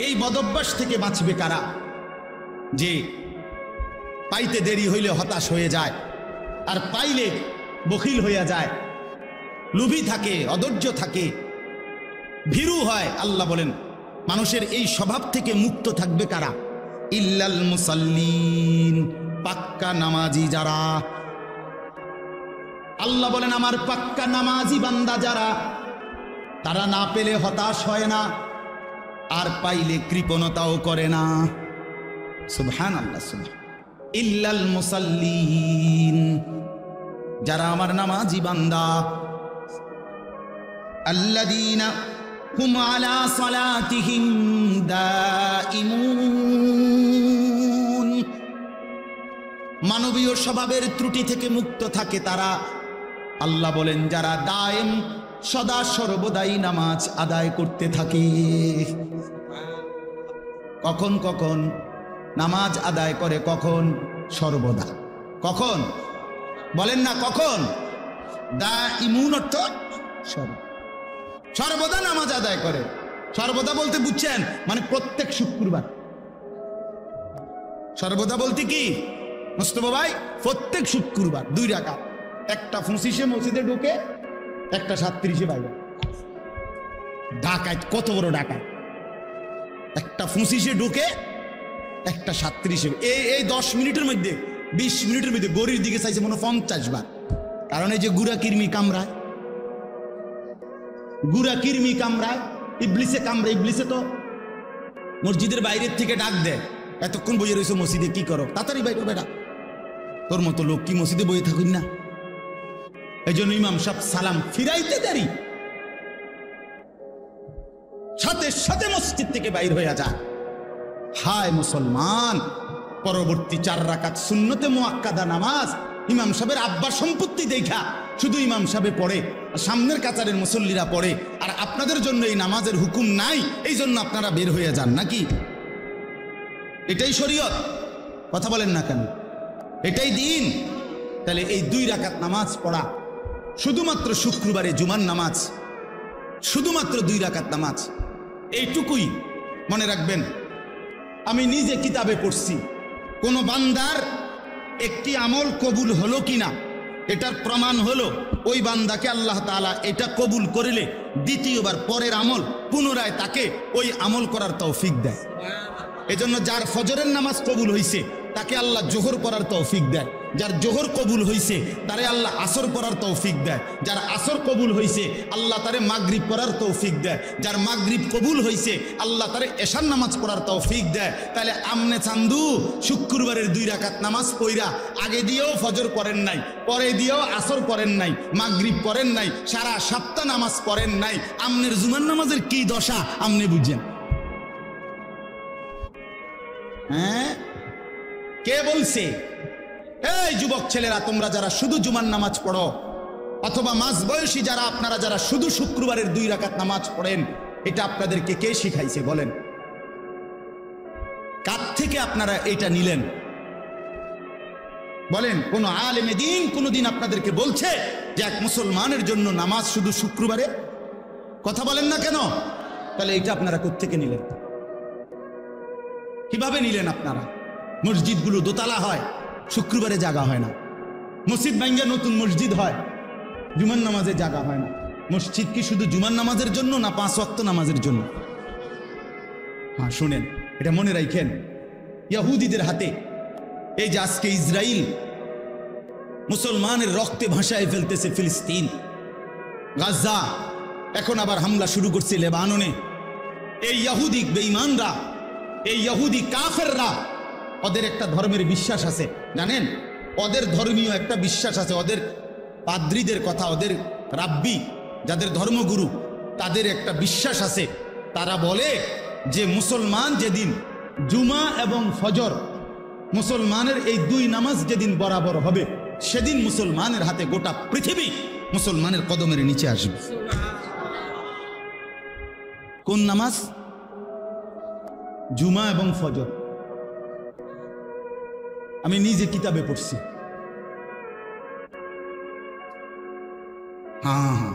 এই বদভ্যাস থেকে বাঁচবে কারা? যে পাইতে দেরি হইলে হতাশ হয়ে যায়, আর পাইলে বখিল হইয়া যায়, লোভী থাকে, অধৈর্য থাকে, ভীরু হয়। আল্লাহ বলেন, মানুষের এই স্বভাব থেকে মুক্ত থাকবে কারা? ইল্লাল মুসাল্লিন, পাক্কা নামাজি যারা। আল্লাহ বলেন, আমার পাক্কা নামাজি বান্দা যারা, তারা না পেলে হতাশ হয় না, আর পাইলে কৃপণতাও করে না। সুবহানাল্লাহ, সুবহান। ইল্লাল মুসাল্লিন, যারা আমার নামাজি বান্দা। আল্লাযীনা হুম আলা সালাতিহিম দাইমুন, মানবীয় স্বভাবের ত্রুটি থেকে মুক্ত থাকে তারা। আল্লাহ বলেন, যারা দায়েম, সদা সর্বদাই নামাজ আদায় করতে থাকে। কখন কখন নামাজ আদায় করে? কখন? সর্বদা। কখন বলেন না? কখন? দাইমুন অর্থ সর্বদা নামাজ আদায় করে। সর্বদা বলতে বুঝছেন মানে প্রত্যেক শুক্রবার। সর্বদা বলতে কি মুস্তফা ভাই? প্রত্যেক শুক্রবার 2 রাকাত, একটা 25-এ মসজিদে ঢুকে, একটা 37-এ বাইরে। ডাকাত কত বড় ডাকাত! একটা 25-এ ঢুকে, একটা 37-এ। এই 10 মিনিটের মধ্যে, 20 মিনিটের মধ্যে গরির দিকে চাইছে মনে 50 বার। কারণ এই যে গুড়া কিরমি কামড়ায়, গুড়া কিরমি কামড়ায়, ইবলিসে কামড়ায়। ইবলিসে তো মসজিদের বাইরের থেকে ডাক দেয়, এতক্ষণ বইয়ে রয়েছে মসজিদে, কি করো? তাড়াতাড়ি বাইরে বেটা, তোর মতো লোক কি মসজিদে বইয়ে থাকুন না? এই জন্য ইমাম সাহেব সালাম ফিরাইতে দেরি, সাথে সাথে মসজিদ থেকে বাইর হয়ে যায়। হায় মুসলমান, পরবর্তী 4 রাকাত সুন্নতে মুআক্কাদা নামাজ ইমাম সাহেবের আব্বার সম্পত্তি দেখা শুধু ইমাম সাহেবে পড়ে, সামনের কাতারের মুসল্লিরা পড়ে, আর আপনাদের জন্য এই নামাজের হুকুম নাই, এই জন্য আপনারা বের হয়ে যান নাকি? এটাই শরীয়ত? কথা বলেন না কেন? এটাই দিন? তাহলে এই 2 রাকাত নামাজ পড়া, শুধুমাত্র শুক্রবারে জুমার নামাজ, শুধুমাত্র 2 রাকাত নামাজ, এইটুকুই মনে রাখবেন। আমি নিজে কিতাবে পড়ছি, কোন বান্দার একটি আমল কবুল হলো কিনা এটার প্রমাণ হলো ওই বান্দাকে আল্লাহ তাআলা এটা কবুল করিলে দ্বিতীয়বার পরের আমল পুনরায় তাকে ওই আমল করার তৌফিক দেয়। এজন্য যার ফজরের নামাজ কবুল হইছে তাকে আল্লাহ জোহর পড়ার তৌফিক দেয়, যার জোহর কবুল হইছে তারে আল্লাহ আসর পড়ার তৌফিক দেয়, যার আসর কবুল হইছে আল্লাহ তারে মাগরিব পড়ার তৌফিক দেয়, যার মাগরিব কবুল হইছে আল্লাহ তারে এশার নামাজ পড়ার তৌফিক দেয়। তাহলে আমনে চান্দু শুক্রবারের 2 রাকাত নামাজ পড়া আগে দিয়েও ফজর পড়েন নাই, পরে দিয়েও আসর পড়েন নাই, মাগরিব পড়েন নাই, সারা সপ্তাহ নামাজ পড়েন নাই, আমনের জুমার নামাজের কি দশা আমনে বুঝেন? হ্যাঁ, কে বলছে? এই যুবক ছেলেরা, তোমরা যারা শুধু জুমার নামাজ পড়ো অথবা মাঝ বয়সী যারা, আপনারা যারা শুধু শুক্রবারের 2 রাকাত নামাজ পড়েন, এটা আপনাদেরকে কে শিখাইছে বলেন? কার থেকে আপনারা এটা নিলেন বলেন? কোন আলেমে দ্বীন কোনদিন আপনাদেরকে বলছে যে এক মুসলমানের জন্য নামাজ শুধু শুক্রবারে? কথা বলেন না কেন? তাহলে এটা আপনারা কোত্থেকে নিলেন? কিভাবে নিলেন আপনারা? মসজিদগুলো দোতলা হয়, শুক্রবারে জায়গা হয় না। মসজিদ ভাঙ্গা নতুন মসজিদ হয়, জুমার নামাজে জায়গা হয় না। মসজিদ কি শুধু জুমার নামাজের জন্য না 5 ওয়াক্ত নামাজের জন্য? হ্যাঁ, শুনেন, এটা মনে রাখেন। ইহুদিদের হাতে এই যে আজকে ইসরায়েল মুসলমানের রক্তে ভাসায় ফেলতেছে ফিলিস্তিন, গাজা, এখন আবার হামলা শুরু করছে লেবাননে। এই ইহুদি বেঈমানরা, এই ইহুদি কাফেররা, ওদের একটা ধর্মের বিশ্বাস আছে, জানেন? ওদের ধর্মীয় একটা বিশ্বাস আছে, ওদের পাদ্রীদের কথা, ওদের রাব্বি যাদের ধর্মগুরু তাদের একটা বিশ্বাস আছে। তারা বলে যে মুসলমান যেদিন জুমা এবং ফজর, মুসলমানের এই 2 নামাজ যেদিন বরাবর হবে, সেদিন মুসলমানের হাতে গোটা পৃথিবী মুসলমানের কদমের নিচে আসবে। কোন নামাজ? জুমা এবং ফজর। আমি নিজে কিতাবে পড়ছি। হ্যাঁ,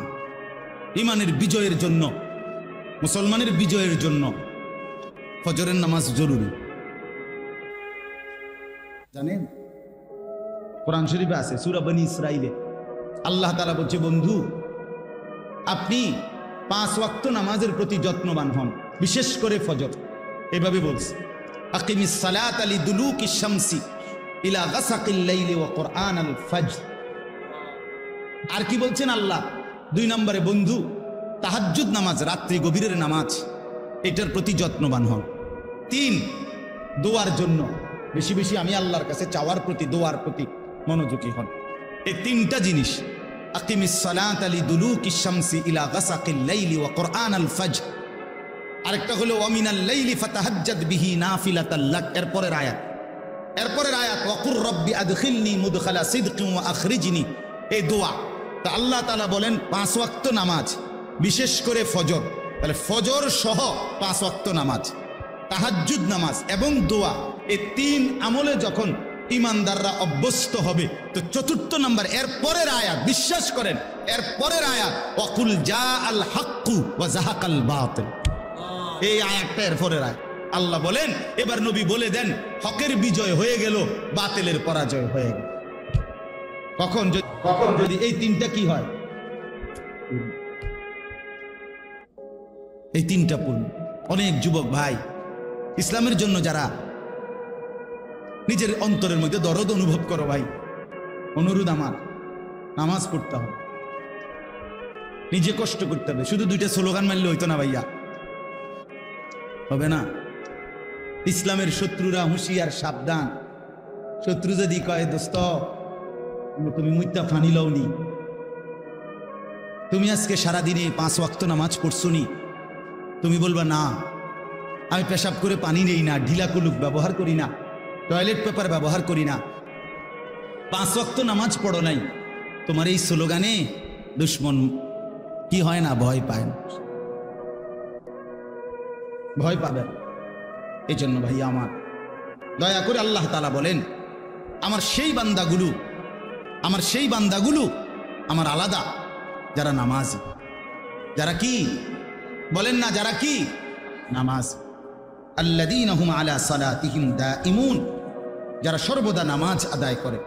ইমানের বিজয়ের জন্য, মুসলমানের বিজয়ের জন্য ফজরের নামাজ জরুরি। জানেন, কোরআন শরীফে আছে, সূরা বনী ইসরাইলে আল্লাহ তাআলা বলছে, বন্ধু আপনি 5 ওয়াক্ত নামাজের প্রতি যত্নবান হন, বিশেষ করে ফজর। এভাবে বলছে, আকিমিস সালাতা লিদুলুকিশ শামসি ইলা গাসাকিল লাইলি ওয়া কুরআনাল ফাজর। আর কি বলছেন আল্লাহ? 2 নম্বরে, বন্ধু তাহাজ্জুদ নামাজ, রাত্রি গভীরের নামাজ, এটার প্রতি যত্নবান হন। 3, দোয়ার জন্য বেশি বেশি আমি আল্লাহর কাছে চাওয়ার প্রতি, দোয়ার প্রতি মনোযোগী হন। এই 3টা জিনিস, আকিমিস সালাতা লিদুলুকিশ শামসি ইলা গাসাকিল লাইলি ওয়া কুরআনাল ফাজর। আরেকটা হলো ওয়া মিনাল লাইলি ফাতাহাজ্জাদ বিহি নাফিলাতাল লাক। এরপরের আয়াত ওয়াকুর রব্বি আদখিলনি মুদখালা সিদকিন ওয়া আখরিজনি, এই দোয়া। তা আল্লাহ তাআলা বলেন 5 ওয়াক্ত নামাজ, বিশেষ করে ফজর। তাহলে ফজর সহ 5 ওয়াক্ত নামাজ, তাহাজ্জুদ নামাজ এবং দোয়া, এই 3 আমলে যখন ইমানদাররা অভ্যস্ত হবে, তো 4র্থ নাম্বার এরপরের আয়াত, বিশ্বাস করেন এরপরের আয়াত ওয়াকুল জাআল হাক্কু ওয়া যাহাকাল বাতিল। এই আয়াতটা এরপরের আয়াত। আল্লাহ বলেন, এবার নবী বলে দেন, হকের বিজয় হয়ে গেল, বাতিলের পরাজয় হয়ে গেল। কখন যদি এই 3টা কি হয়? এই 3টা পূর্ণ। অনেক যুবক ভাই ইসলামের জন্য যারা নিজের অন্তরের মধ্যে দরদ অনুভব করো, ভাই অনুরোধ আমার, নামাজ পড়তে হবে, নিজে কষ্ট করতে হবে। শুধু 2টা স্লোগান মারলে হইতো না ভাইয়া, হবে না। ইসলামের শত্রুরা হুঁশিয়ার, সাবধান। শত্রু যদি কয়, দোস্ত তুমি মুইতা ফানি লওনি, তুমি আজকে সারাদিনে 5 ওয়াক্ত নামাজ পড়ছো নি, তুমি বলবা না, আমি পেশাব করে পানি নেই না, ঢিলা কুলুক ব্যবহার করি না, টয়লেট পেপার ব্যবহার করি না, 5 ওয়াক্ত নামাজ পড়ো নাই, তোমার এই স্লোগানে দুশ্মন কি হয় না? ভয় পায় না, ভয় পাবে। এই জন্য ভাই আমার, দয়া করে আল্লাহ তাআলা বলেন, আমার সেই বান্দাগুলো আমার আলাদা, যারা নামাজি, যারা কি বলেন না, যারা কি নামাজ, আল্লাযীনা হুম আলা সালাতিহিম দাঈমুন, যারা সর্বদা নামাজ আদায় করে।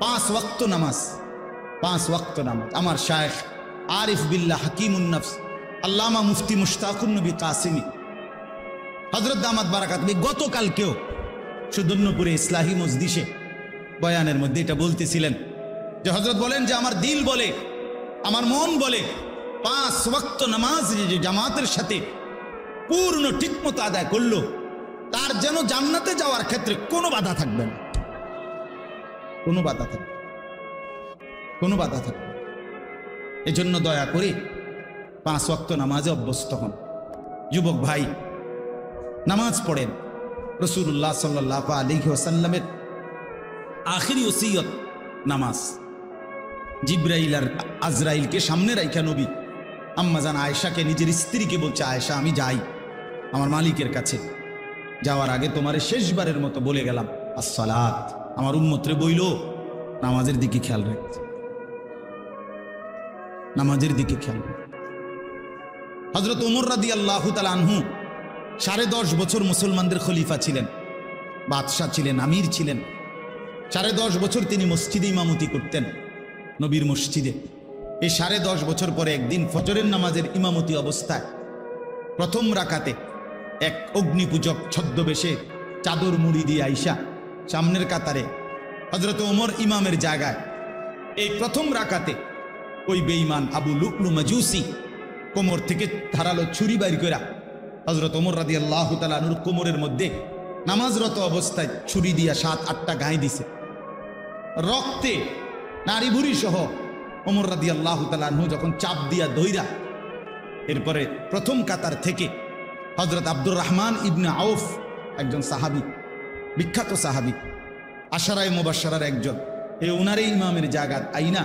5 ওয়াক্ত নামাজ, 5 ওয়াক্ত নামাজ। আমার শায়েখ আরিফ বিল্লাহ হাকিমুন নফস আল্লামা মুফতি মুশতাকুন নবী কাসিমি হযরত দামাত বারাকাতুহু গতকালকেও সুদর্ণপুরে ইসলাহি মজলিসে বয়ানের মধ্যে এটা বলতেছিলেন যে হযরত বলেন যে আমার দিল বলে, আমার মন বলে 5 ওয়াক্ত নামাজ যে জামাতের সাথে পূর্ণ ঠিকমতো আদায় করলো তার যেন জান্নাতে যাওয়ার ক্ষেত্রে কোনো বাধা থাকবে না, কোনো বাধা থাকবে, কোনো বাধা থাকবে। এজন্য দয়া করে 5 ওয়াক্ত নামাজে অভ্যস্ত হন। যুবক ভাই, নামাজ পড়েন। রাসূলুল্লাহ সাল্লাল্লাহু আলাইহি ওয়াসাল্লামের আখিরি ওসিয়ত নামাজ। জিবরাইল আর আজরাইলকে সামনে রাইখা নবী আম্মাজান আয়েশাকে নিজের স্ত্রীকে বলছে, আয়েশা আমি যাই আমার মালিকের কাছে, যাওয়ার আগে তোমারে শেষবারের মতো বলে গেলাম আসসালাত। আমার উম্মতরে বইল নামাজের দিকে খেয়াল রাখতে, নামাজের দিকে খেয়াল রাখতে। হযরত ওমর রাদিয়াল্লাহু তাআলা আনহু 10.5 বছর মুসলমানদের খলিফা ছিলেন, বাদশাহ ছিলেন, আমির ছিলেন। 10.5 বছর তিনি মসজিদে ইমামতি করতেন, নবীর মসজিদে। এই 10.5 বছর পরে একদিন ফজরের নামাজের ইমামতি অবস্থায় প্রথম রাকাতে এক অগ্নিপূজক ছদ্মবেশে চাদর মুড়ি দিয়ে আইসা সামনের কাতারে হযরত ওমর ইমামের জায়গায় এই প্রথম রাকাতে ওই বেঈমান আবু লুকলু মাজুসি কোমর থেকে ধারালো ছুরি বাইর কইরা হযরত ওমর রাদিয়াল্লাহু তাআলা আনহুর কোমরের মধ্যে নামাজরত অবস্থায় ছুরি দিয়া 7-8টা গায়ে দিছে। রক্তে নারী ভুরি সহ ওমর রাদিয়াল্লাহু তাআলা আনহু যখন চাপ দিয়া দইরা, এরপরে প্রথম কাতার থেকে হযরত আব্দুর রহমান ইবনে আউফ, একজন সাহাবী, বিখ্যাত সাহাবী, আশারায়ে মুবাশশারার একজন, এই উনারই ইমামের জায়গা আইনা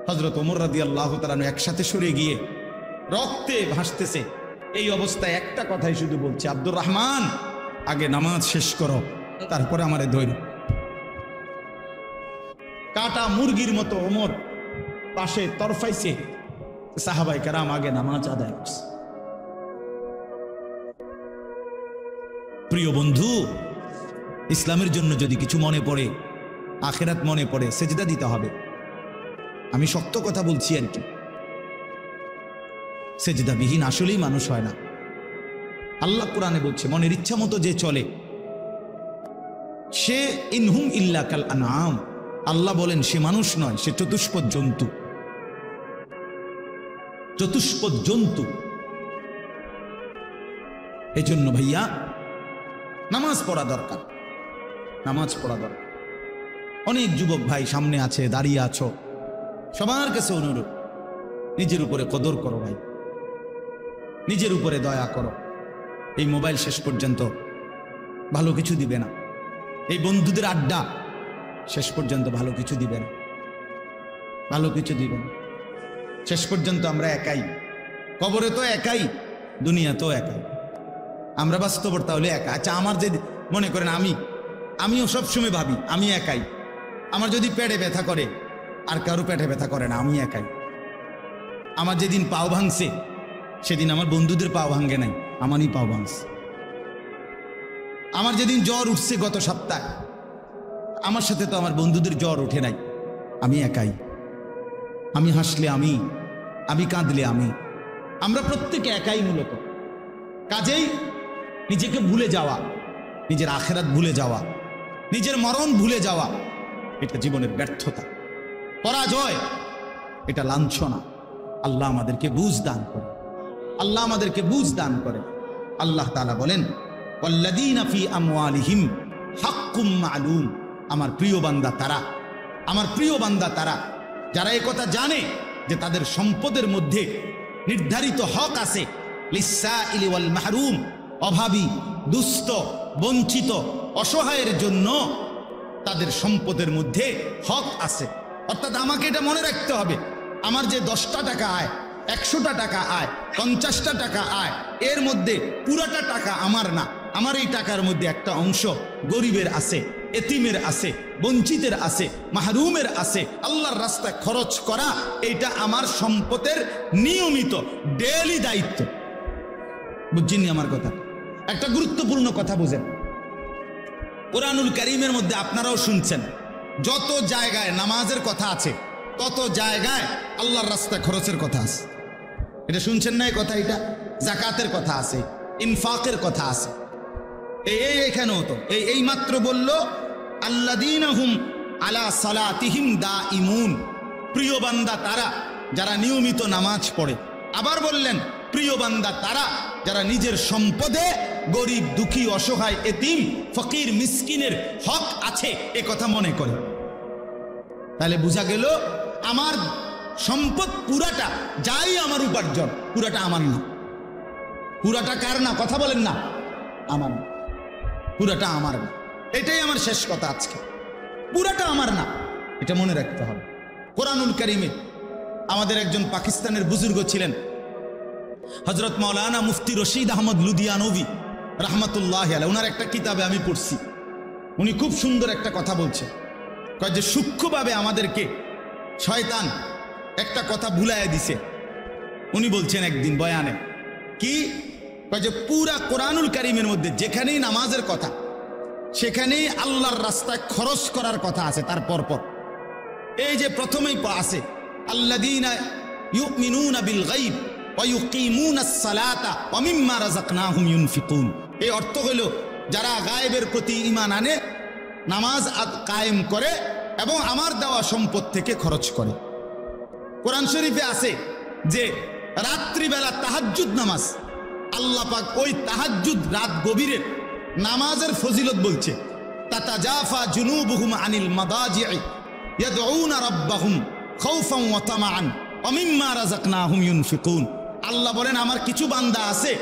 হযরত ওমর রাদিয়াল্লাহু তাআলা আনহু একসাথে সরে গিয়ে রক্তে ভাসতেছে। এই অবস্থায় একটা কথাই শুধু বলছে, আব্দুর রহমান আগে নামাজ শেষ করো, তারপরে আমারে ধৈর্য। কাটা মুরগির মতো ওমর পাশে তরফাইছে, সাহাবায়ে কেরাম আগে নামাজ আদায় করছে। প্রিয় বন্ধু, ইসলামের জন্য যদি কিছু মনে পড়ে, আখিরাত মনে পড়ে, সেজদা দিতে হবে। আমি শক্ত কথা বলছি আর কি, সেজদাবিহীন আসলেই মানুষ হয় না। আল্লাহ কোরআনে বলছে, মনের ইচ্ছা মতো যে চলে সে ইনহুম ইল্লা কাল আনআম। আল্লাহ বলেন সে মানুষ নয়, সে চতুষ্পদ জন্তু, চতুষ্পদ জন্তু। এজন্য ভাইয়া নামাজ পড়া দরকার, নামাজ পড়া দরকার। অনেক যুবক ভাই সামনে আছে, দাঁড়িয়ে আছো, সবার কাছে অনুরোধ, নিজের উপরে কদর করো ভাই, নিজের উপরে দয়া করো। এই মোবাইল শেষ পর্যন্ত ভালো কিছু দিবে না, এই বন্ধুদের আড্ডা শেষ পর্যন্ত ভালো কিছু দিবে না, ভালো কিছু দিবে না। শেষ পর্যন্ত আমরা একাই, কবরে তো একাই, দুনিয়া তো একাই, আমরা বাস্তবতা হলে একা। আচ্ছা, আমার যে মনে করেন আমিও সবসময় ভাবি আমি একাই। আমার যদি পেটে ব্যথা করে, আর কারো পেটে ব্যথা করে না, আমি একাই। আমার যেদিন পাও ভাঙছে সেদিন আমার বন্ধুদের পাও ভাঙে নাই, আমারই পাও ভাঙছে। আমার যেদিন জ্বর উঠছে গত সপ্তাহে, আমার সাথে তো আমার বন্ধুদের জ্বর ওঠে নাই, আমি একাই। আমি হাসলে আমি কাঁদলে আমরা প্রত্যেকে একাই মূলত। কাজেই নিজেকে ভুলে যাওয়া, নিজের আখিরাত ভুলে যাওয়া, নিজের মরণ ভুলে যাওয়া, এটা জীবনের ব্যর্থতা, পরাজয়, এটা লাঞ্ছনা। আল্লাহ আমাদেরকে বুঝ দান করে, আল্লাহ আমাদেরকে বুঝ দান করে। আল্লাহ তাআলা বলেন, ওয়াল্লাযীনা ফী আমওয়ালিহিম হাক্কুম মা'লুম। আমার প্রিয় বান্দা তারা, আমার প্রিয় বান্দা তারা যারা এই কথা জানে যে তাদের সম্পদের মধ্যে নির্ধারিত হক আছে, লিসসাইলি ওয়াল মাহরুম, অভাবী, দুস্থ, বঞ্চিত, অসহায়ের জন্য তাদের সম্পদের মধ্যে হক আছে। অর্থাৎ আমাকে এটা মনে রাখতে হবে, আমার যে 10টা টাকা আয়, 100টা টাকা আয়, 50টা টাকা আয়, এর মধ্যে পুরাটা টাকা আমার না। আমার এই টাকার মধ্যে একটা অংশ গরিবের আছে, এতিমের আছে, বঞ্চিতের আছে, মাহরুমের আছে। আল্লাহর রাস্তায় খরচ করা এটা আমার সম্পদের নিয়মিত ডেইলি দায়িত্ব। বুঝছেননি আমার কথা? একটা গুরুত্বপূর্ণ কথা বুঝেন, কোরআনুল কারীমের মধ্যে আপনারাও শুনছেন, যত জায়গায় নামাজের কথা আছে তত জায়গায় আল্লাহর রাস্তায় খরচের কথা আছে। এটা শুনছেন না এই কথা? এটা যাকাতের কথা আছে, ইনফাকের কথা আছে, এইখানেও তো এই মাত্র বলল আল্লাযীনা হুম আলা সালাতিহিম দাঈমুন, প্রিয় বান্দা তারা যারা নিয়মিত নামাজ পড়ে। আবার বললেন প্রিয় বান্দা তারা যারা নিজের সম্পদে গরিব দুঃখী অসহায় এতিম ফকির মিসকিনের হক আছে এ কথা মনে করে। তাহলে বোঝা গেল আমার সম্পদ পুরাটা যাই আমার উপার্জন পুরাটা আমার না। পুরাটা কার না? কথা বলেন না। আমার না, পুরাটা আমার না। এটাই আমার শেষ কথা আজকে। পুরাটা আমার না, এটা মনে রাখতে হবে। কোরআনুল কারীমে আমাদের একজন পাকিস্তানের বুজুর্গ ছিলেন হযরত মাওলানা মুফতি রশিদ আহমদ লুধিয়ানভি রাহমাতুল্লাহি আলাইহি। ওনার একটা কিতাবে আমি পড়ছি, উনি খুব সুন্দর একটা কথা বলছেন, কয় যে সূক্ষ্মভাবে আমাদেরকে শয়তান একটা কথা ভুলাইয়া দিছে। উনি বলছেন একদিন বয়ানে কি, কয় যে পুরা কোরআনুল কারীমের মধ্যে যেখানেই নামাজের কথা সেখানেই আল্লাহর রাস্তায় খরচ করার কথা আছে। তার পরপর এই যে প্রথমেই আছে আল্লাযীনা ইউমিনুনা বিল গায়ব ওয়া ইউকিমুনাস সালাতা ওয়া মিম্মা রাযাকনাহুম ইউনফিকুন। এই অর্থ হইল যারা গায়েবের প্রতি ঈমান আনে, নামাজ কায়েম করে এবং আমার দেওয়া সম্পদ থেকে খরচ করে। কোরআন শরীফে আছে যে রাত্রিবেলা তাহাজ্জুদ নামাজ, আল্লাহ পাক ওই তাহাজ্জুদ রাত গভীরের নামাজের ফজিলত বলছে, তাতাজাফা জুনুবুহুম আনিল মাদাজি'i ইয়াদউনা রাব্বাহুম খাউফান ওয়া তামাআন ওয়া মিম্মা রাযাকনাহুম ইউনফিকুন। আল্লাহ বলেন আমার কিছু বান্দা আছে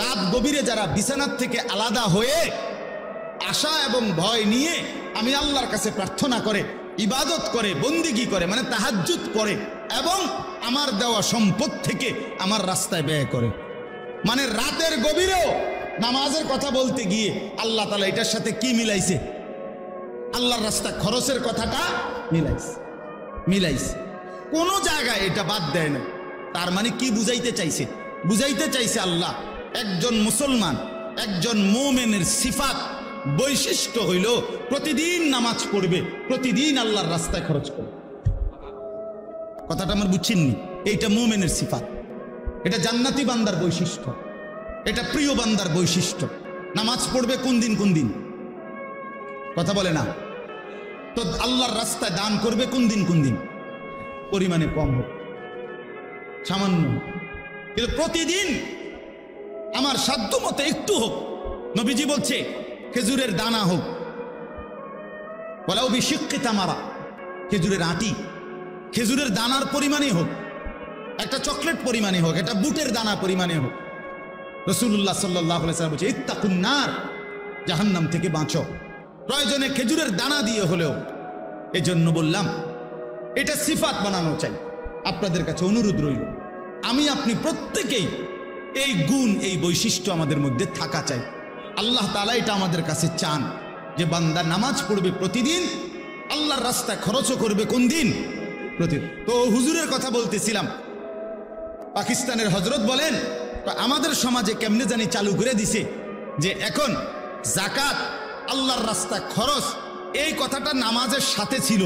রাত গভীরে যারা বিছানার থেকে আলাদা হয়ে আশা এবং ভয় নিয়ে আমি আল্লাহর কাছে প্রার্থনা করে, ইবাদত করে, বন্দিগি করে, মানে তাহাজ্জুদ করে এবং আমার দেওয়া সম্পদ থেকে আমার রাস্তায় ব্যয় করে। মানে রাতের গভীরেও নামাজের কথা বলতে গিয়ে আল্লাহ তাআলা এটার সাথে কি মিলাইছে? আল্লাহর রাস্তা খরচের কথাটা মিলাইছে। কোন জায়গায় এটা বাদ দেয় না। তার মানে কি বুঝাইতে চাইছে? বুঝাইতে চাইছে আল্লাহ একজন মুসলমান, একজন মুমিনের সিফাত বৈশিষ্ট্য হইল প্রতিদিন নামাজ পড়বে, প্রতিদিন আল্লাহর রাস্তায় খরচ করবে। কথাটা আমার বুঝছেননি? এইটা মুমিনের সিফাত, এটা জান্নাতি বান্দার বৈশিষ্ট্য, এটা প্রিয় বান্দার বৈশিষ্ট্য। নামাজ পড়বে কোন দিন কোন দিন? কথা বলে না তো। আল্লাহর রাস্তায় দান করবে কোন দিন কোন দিন? পরিমাণে কম হোক, সামান্য হোক, কিন্তু প্রতিদিন আমার সাধ্য মতো একটু হোক। নবীজি বলছে খেজুরের দানা হোক, ওয়ালাউ বিশিক্কি তামারা, খেজুরের আটি, খেজুরের দানার পরিমাণে হোক, একটা চকলেট পরিমাণে হোক, একটা বুটের দানা পরিমাণে হোক। রাসূলুল্লাহ সাল্লাল্লাহু আলাইহি ওয়াসাল্লাম বলছে ইত্তাকুন নার, জাহান্নাম থেকে বাঁচো, প্রয়োজনে খেজুরের দানা দিয়ে হলেও। এজন্য বললাম এটা সিফাত বানানো চাই। আপনাদের কাছে অনুরোধ রইল, আমি আপনি প্রত্যেকেই এই গুণ, এই বৈশিষ্ট্য আমাদের মধ্যে থাকা চাই। আল্লাহ তাআলা এটা আমাদের কাছে চান যে বান্দা নামাজ পড়বে প্রতিদিন, আল্লাহর রাস্তায় খরচও করবে কোন দিন? প্রতিদিন। তো হুজুরের কথা বলতেছিলাম, পাকিস্তানের হযরত বলেন আমাদের সমাজে কেমনে জানি চালু করে দিছে যে এখন যাকাত আল্লাহর রাস্তায় খরচ, এই কথাটা নামাজের সাথে ছিল,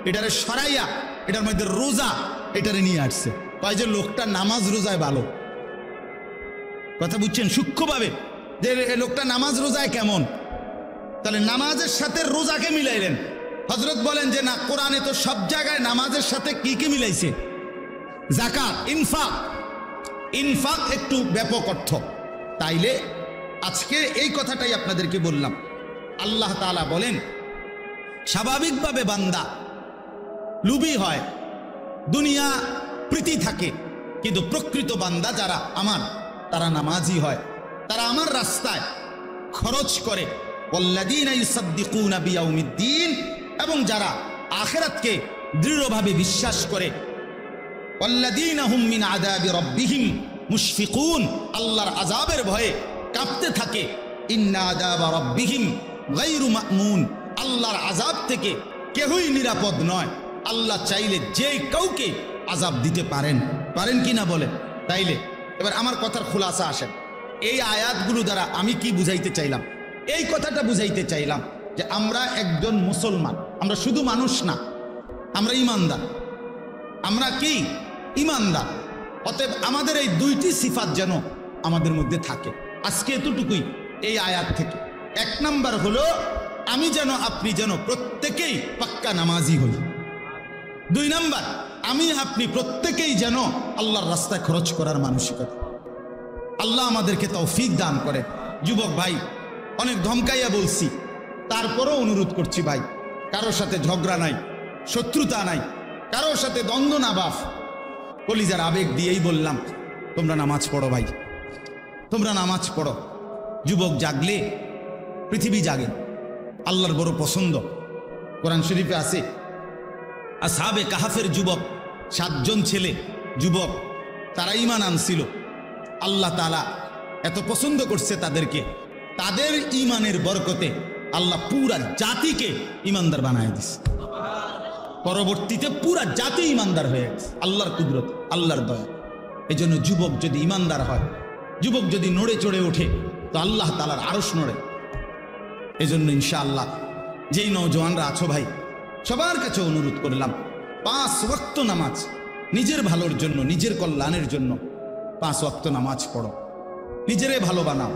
এটারে সরাইয়া এটার মধ্যে রোজা এটারে নিয়ে আসছে। কয় যে লোকটা নামাজ রোজায় ভালো। কথা বুঝছেন সূক্ষ্মভাবে যে লোকটা নামাজ রোজায় কেমন? তাহলে নামাজের সাথে রোজাকে মিলাইলেন। হযরত বলেন যে না, কোরআনে তো সব জায়গায় নামাজের সাথে কি কি মিলাইছে? যাকাত, ইনফাক। ইনফাক একটু ব্যাপক অর্থ। তাইলে আজকে এই কথাটাই আপনাদেরকে বললাম। আল্লাহ তাআলা বলেন স্বাভাবিকভাবে বান্দা লুবি হয়, দুনিয়া প্রীতি থাকে, কিন্তু প্রকৃত বান্দা যারা আমার, তারা নামাজি হয়, তারা আমার রাস্তায় খরচ করে। ওয়াল্লাযীনা ইউসাদ্দিকুনা বিয়াউমিদ্দিন, এবং যারা আখিরাতকে দৃঢ়ভাবে বিশ্বাস করে। ওয়াল্লাযীনা হুম মিন আযাবি রাব্বিহিম মুশফিকুন, আল্লাহর আযাবের ভয়ে কাঁপতে থাকে। ইন্না আযাবা রাব্বিহিম গায়রু মা'মুন, আল্লাহর আযাব থেকে কেউই নিরাপদ নয়। আল্লাহ চাইলে যে কাউকে আযাব দিতে পারেন, পারেন কি না বলেন? তাইলে এবার আমার কথার খুলাসা আসেন। এই আয়াতগুলো দ্বারা আমি কি বুঝাইতে চাইলাম? এই কথাটা বুঝাইতে চাইলাম যে আমরা একজন মুসলমান, আমরা শুধু মানুষ না, আমরা ঈমানদার। আমরা কি? ঈমানদার। অতএব আমাদের এই দুইটি সিফাত যেন আমাদের মধ্যে থাকে। আজকে এতটুকুই এই আয়াত থেকে। এক নাম্বার হলো আমি যেন আপনি যেন প্রত্যেকেই পাক্কা নামাজি হই। 2 নাম্বার, আমি আপনি প্রত্যেকেই যেন আল্লাহর রাস্তায় খরচ করার মানসিকতা। আল্লাহ আমাদেরকে তৌফিক দান করে। যুবক ভাই, অনেক ধমকাইয়া বলছি, তারপরও অনুরোধ করছি ভাই, কারোর সাথে ঝগড়া নাই, শত্রুতা নাই, কারোর সাথে দ্বন্দ্ব না বাফ, কলিজার আবেগ দিয়েই বললাম, তোমরা নামাজ পড়ো ভাই, তোমরা নামাজ পড়ো। যুবক জাগলে পৃথিবী জাগে। আল্লাহর বড় পছন্দ। কোরআন শরীফে আছে, আসহাবে কাহাফের যুবক 7 জন ছেলে যুবক, তারা ঈমান আনছিল। আল্লাহ তাআলা এত পছন্দ করছে তাদেরকে, তাদের ঈমানের বরকতে আল্লাহ পুরা জাতিকে ঈমানদার বানায় দিছে। পরবর্তীতে পুরা জাতি ঈমানদার হয়ে গেছে আল্লাহর কুদরত, আল্লাহর দয়া। এই জন্য যুবক যদি ঈমানদার হয়, যুবক যদি নড়ে চড়ে ওঠে, তো আল্লাহ তাআলার আরশ নড়ে। এই জন্য ইনশাআল্লাহ যেই নওজওয়ানরা আছো ভাই, সবার কাছে অনুরোধ করলাম, 5 ওয়াক্ত নামাজ, নিজের ভালোর জন্য, নিজের কল্যাণের জন্য 5 ওয়াক্ত নামাজ পড়ো, নিজেরে ভালো বানাও।